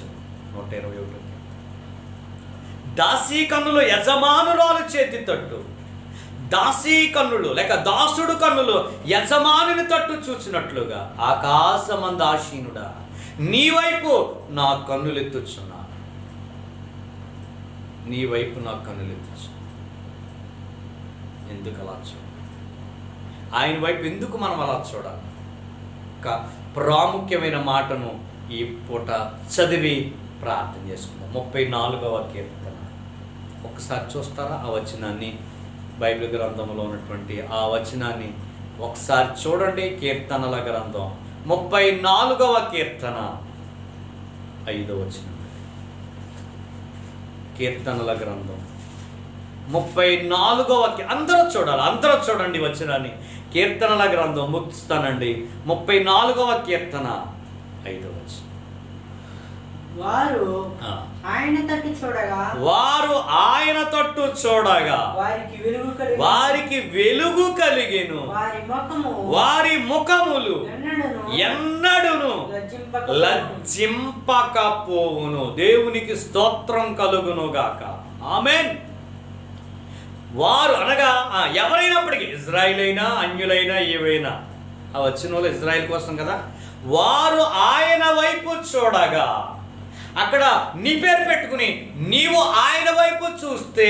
121. దాసీ కన్నులు యజమానురాలు చేతి తట్టు, దాసీ కన్నులు లేక దాసుడు కన్నులు యజమానుని తట్టు చూసినట్లుగా ఆకాశమందు ఆశీనుడా నీ వైపు నా కన్నులెత్తుచున్నా, నీ వైపు నా కన్నులెత్తుచున్నా. ఎందుకు అలా చూడాలి? ఆయన వైపు ఎందుకు మనం అలా చూడాలి? ఒక ప్రాముఖ్యమైన మాటను ఈ పూట చదివి ప్రార్థన చేసుకుందాం. 34వ కీర్తన ఒకసారి చూస్తారా? ఆ వచనాన్ని, బైబిల్ గ్రంథంలో ఉన్నటువంటి ఆ వచనాన్ని ఒకసారి చూడండి. కీర్తనల గ్రంథం 34వ కీర్తన 5వ వచనం. కీర్తనల గ్రంథం 34వ అందరూ చూడండి వచనాన్ని. కీర్తనల గ్రంథం ముగిస్తానండి. 34వ కీర్తన 5వ వచనం. వారు ఆ. ఆయన తట్టు చూడగా వారు ఆయన తట్టు చూడగా వారికి వెలుగు కలిగి వారికి వెలుగు కలిగెను, వారి ముఖము వారి ముఖములు ఎన్నడును లజ్జింపకపోవును. దేవునికి స్తోత్రం కలుగును గాక. ఆమేన్. వారు అనగా ఎవరైనప్పటికీ, ఇజ్రాయిల్ అయినా అన్యులైనా ఏవైనా, ఆ వచ్చిన వాళ్ళు ఇజ్రాయిల్ కోసం కదా, వారు ఆయన వైపు చూడగా, అక్కడ నీ పేరు పెట్టుకుని నీవు ఆయన వైపు చూస్తే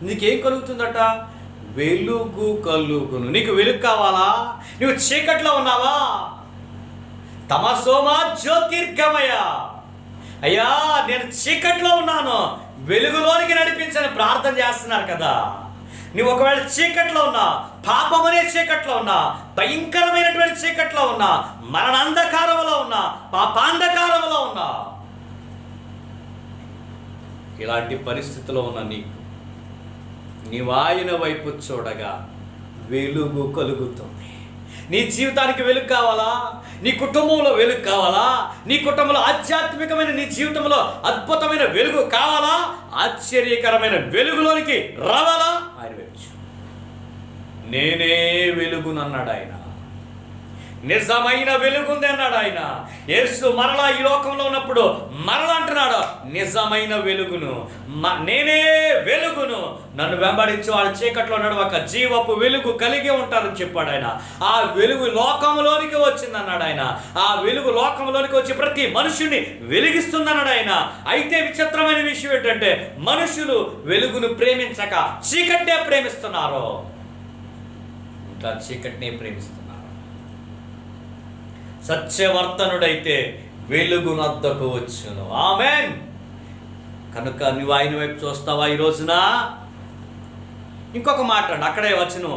నీకేం కలుగుతుందట? వెలుగు కలుగును. నీకు వెలుగు కావాలా? నువ్వు చీకట్లో ఉన్నావా? తమసోమా జ్యోతిర్గమయ, అయ్యా నేను చీకట్లో ఉన్నాను, వెలుగులోనికి నడిపించని ప్రార్థన చేస్తున్నారు కదా. నువ్వు ఒకవేళ చీకట్లో ఉన్నా, పాపం అనే చీకట్లో ఉన్నా, భయంకరమైనటువంటి చీకట్లో ఉన్నా, మరణాంధకారంలో ఉన్నా, పాపాంధకారంలో ఉన్నా, ఇలాంటి పరిస్థితిలో ఉన్న నీవు ఆయన వైపు చూడగా వెలుగు కలుగుతుంది. నీ జీవితానికి వెలుగు కావాలా? నీ కుటుంబంలో వెలుగు కావాలా? నీ కుటుంబంలో ఆధ్యాత్మికమైన, నీ జీవితంలో అద్భుతమైన వెలుగు కావాలా? ఆశ్చర్యకరమైన వెలుగులోనికి రావాలా? ఆయన వైపు నేనే వెలుగునన్నాడు ఆయన. నిజమైన వెలుగుంది అన్నాడు ఆయన. యేసు మరలా ఈ లోకంలో ఉన్నప్పుడు మరలా అంటున్నాడు, నిజమైన వెలుగును, నేనే వెలుగును, నన్ను వెంబడించి వాళ్ళు చీకట్లో నడవక జీవపు వెలుగు కలిగి ఉంటారని చెప్పాడు ఆయన. ఆ వెలుగు లోకంలోనికి వచ్చింది అన్నాడు ఆయన. ఆ వెలుగు లోకంలోనికి వచ్చి ప్రతి మనుషుని వెలిగిస్తుందన్నాడు ఆయన. అయితే విచిత్రమైన విషయం ఏంటంటే, మనుషులు వెలుగును ప్రేమించక చీకట్నే ప్రేమిస్తున్నారు. ఇంకా చీకట్నే ప్రేమిస్తున్నారు. సత్యవర్తనుడైతే వెలుగునొద్దకు వచ్చును. ఆమేన్. కనుక నువ్వు ఆయన వైపు చూస్తావా ఈ రోజున? ఇంకొక మాట అక్కడే వచ్చును,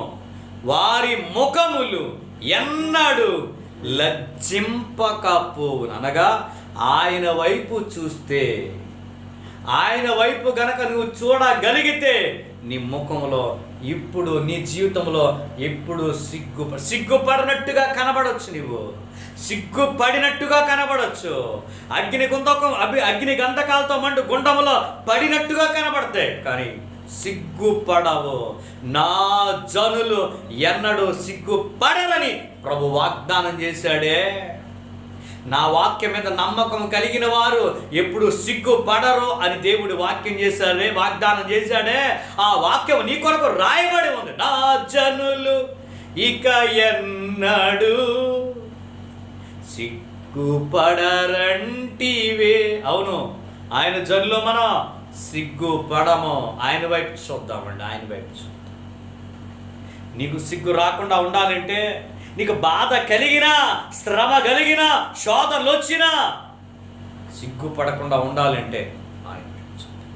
వారి ముఖములు ఎన్నడు లజ్జింపకపోవును. అనగా ఆయన వైపు చూస్తే, ఆయన వైపు గనక నువ్వు చూడగలిగితే నీ ముఖంలో ఇప్పుడు, నీ జీవితంలో ఎప్పుడు సిగ్గుపడినట్టుగా కనబడవచ్చు. నువ్వు సిగ్గుపడినట్టుగా కనబడచ్చు. అగ్ని గంధకాలతో మండు గుండములో పడినట్టుగా కనబడతాయి, కానీ సిగ్గుపడవు. నా జనులు ఎన్నడూ సిగ్గుపడరని ప్రభు వాగ్దానం చేశాడే. నా వాక్యం మీద నమ్మకం కలిగిన వారు ఎప్పుడు సిగ్గుపడరు అని దేవుడు వాగ్దానం చేశాడే. ఆ వాక్యం నీ కొరకు రాయబడి ఉంది. నా జనులు ఇక ఎన్నడూ సిగ్గుపడరంటివే. అవును, ఆయన జనులు మనం సిగ్గుపడము. ఆయన వైపు చూద్దామండి, ఆయన వైపు చూద్దాం. నీకు సిగ్గు రాకుండా ఉండాలంటే, నీకు బాధ కలిగినా, శ్రమ కలిగినా, శోధనలు వచ్చినా సిగ్గుపడకుండా ఉండాలంటే ఆయన వైపు చూద్దాం.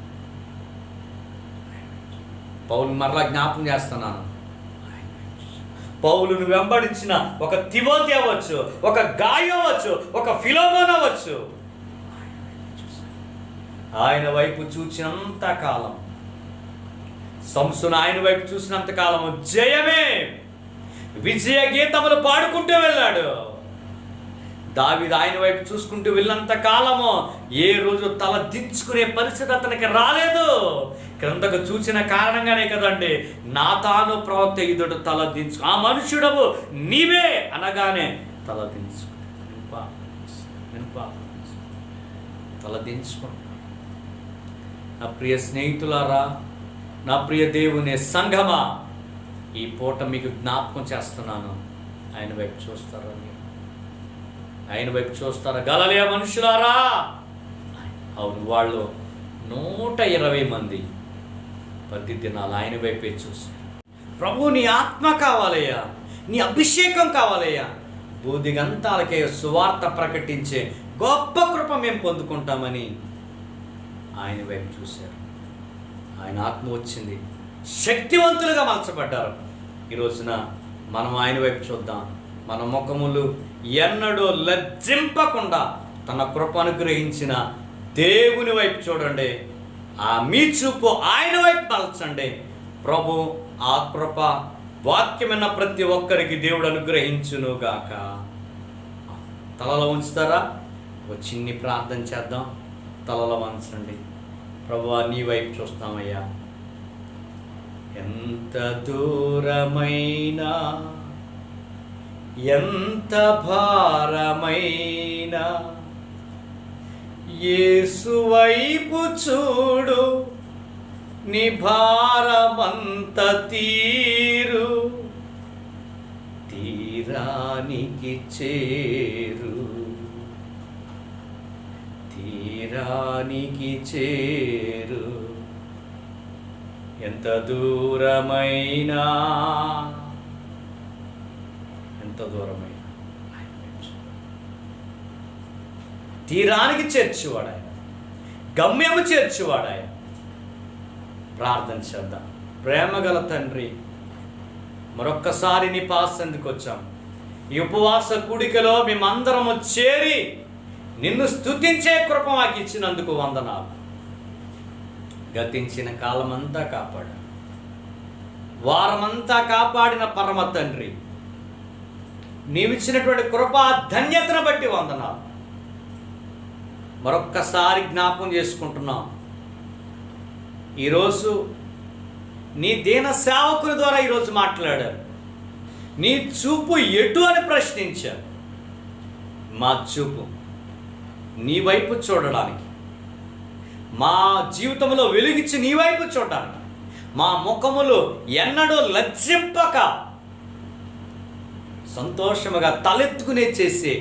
పౌలు మరలా జ్ఞాపకం చేస్తున్నాను, పౌలును వెంబడించిన ఒక తిమోతి అవ్వచ్చు, ఒక గాయి అవ్వచ్చు, ఒక ఫిలోమోన్ అవ్వచ్చు, ఆయన వైపు చూసినంత కాలం, సంసోను ఆయన వైపు చూసినంత కాలము జయమే, విజయ గీతములు పాడుకుంటూ వెళ్ళాడు. దావీదు ఆయన వైపు చూసుకుంటూ వెళ్ళినంత కాలము ఏ రోజు తల దించుకునే పరిస్థితి అతనికి రాలేదు. క్రిందకు చూసిన కారణంగానే కదండి నాతాను ప్రవక్త ఎదుట తల దించు, ఆ మనుషుడవు నీవే అనగానే తల దించుకు తల దించుకుంటా. నా ప్రియ స్నేహితులారా, నా ప్రియ దేవుని సంఘమా, ఈ పూట మీకు జ్ఞాపకం చేస్తున్నాను, ఆయన వైపు చూస్తారా? ఆయన వైపు చూస్తారా? గలిలయ మనుషులారా, అవును, వాళ్ళు 120 మంది 10 దినాలు ఆయన వైపే చూశారు. ప్రభు నీ ఆత్మ కావాలయ్యా, నీ అభిషేకం కావాలయ్యా, భూదిగంతాలకే సువార్త ప్రకటించే గొప్ప కృప మేము పొందుకుంటామని ఆయన వైపు చూశారు. ఆయన ఆత్మ వచ్చింది, శక్తివంతులుగా మలచబడ్డారు. ఈ రోజున మనం ఆయన వైపు చూద్దాం. మన ముఖములు ఎన్నడూ లజ్జింపకుండా తన కృప అనుగ్రహించిన దేవుని వైపు చూడండి. ఆ మీ చూపు ఆయన వైపు మలచండి. ప్రభు ఆ కృప వాక్యమైన ప్రతి ఒక్కరికి దేవుడు అనుగ్రహించునుగాక. తలలో ఉంచుతారా? ఒక చిన్ని ప్రార్థన చేద్దాం. తలలో వంచండి. ప్రభువా, నీ వైపు చూస్తామయ్యా. ఎంత దూరమైనా, ఎంత భారమైనా యేసు వైపు చూడు, నీ భారమంత తీరు, తీరానికి చేరు, తీరానికి చేరు. ఎంత దూరమైనా, ఎంత దూరమైనా తీరానికి చేర్చువాడు ఆయన, గమ్యము చేర్చువాడు ఆయన. ప్రార్థన చేద్దాం. ప్రేమగల తండ్రి, మరొక్కసారి నీ పాసందుకు వచ్చాం. ఈ ఉపవాస కూడికలో మేమందరము చేరి నిన్ను స్తుతించే కృప మాకు ఇచ్చినందుకు వందనాలు. గతించిన కాలమంతా కాపాడు, వారమంతా కాపాడిన పరమ తండ్రి, నీవిచ్చినటువంటి కృపా ధన్యతను బట్టి వందనాలు. మరొక్కసారి జ్ఞాపకం చేసుకుంటున్నాం. ఈరోజు నీ దీన సేవకుని ద్వారా ఈరోజు మాట్లాడారు. నీ చూపు ఎటు అని ప్రశ్నించారు. మా చూపు నీ వైపు చూడడానికి, మా జీవితంలో వెలుగిచ్చి నీ వైపు చూడడానికి, మా ముఖములు ఎన్నడూ లజ్జింపక సంతోషముగా తలెత్తుకునే చేసే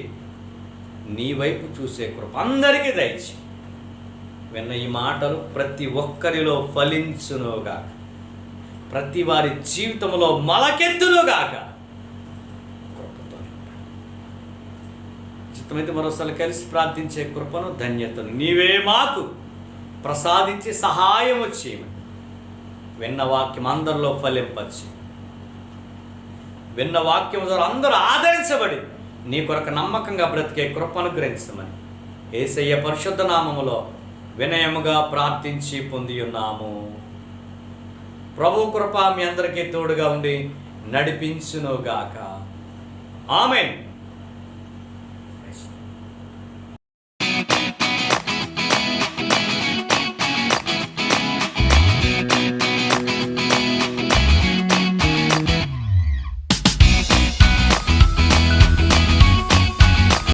నీ వైపు చూసే కృప అందరికీ దయచి. విన్న ఈ మాటలు ప్రతి ఒక్కరిలో ఫలించునుగాక, ప్రతి వారి జీవితంలో మొలకెత్తునుగాక. కృపతో చిత్తమైతే మరోసారి కలిసి ప్రార్థించే కృపను, ధన్యతను నీవే మాకు ప్రసాదించి సహాయము చేయమని. విన్న వాక్యం అందరిలో ఫలింపచ్చి, విన్న వాక్యం ద్వారా అందరూ ఆదరించబడి నీ కొరకు నమ్మకంగా బ్రతికే కృపను గ్రహించమని యేసయ్య పరిశుద్ధ నామములో వినయముగా ప్రార్థించి పొంది ఉన్నాము. ప్రభు కృప మీ అందరికీ తోడుగా ఉండి నడిపించునుగాక. ఆమేన్.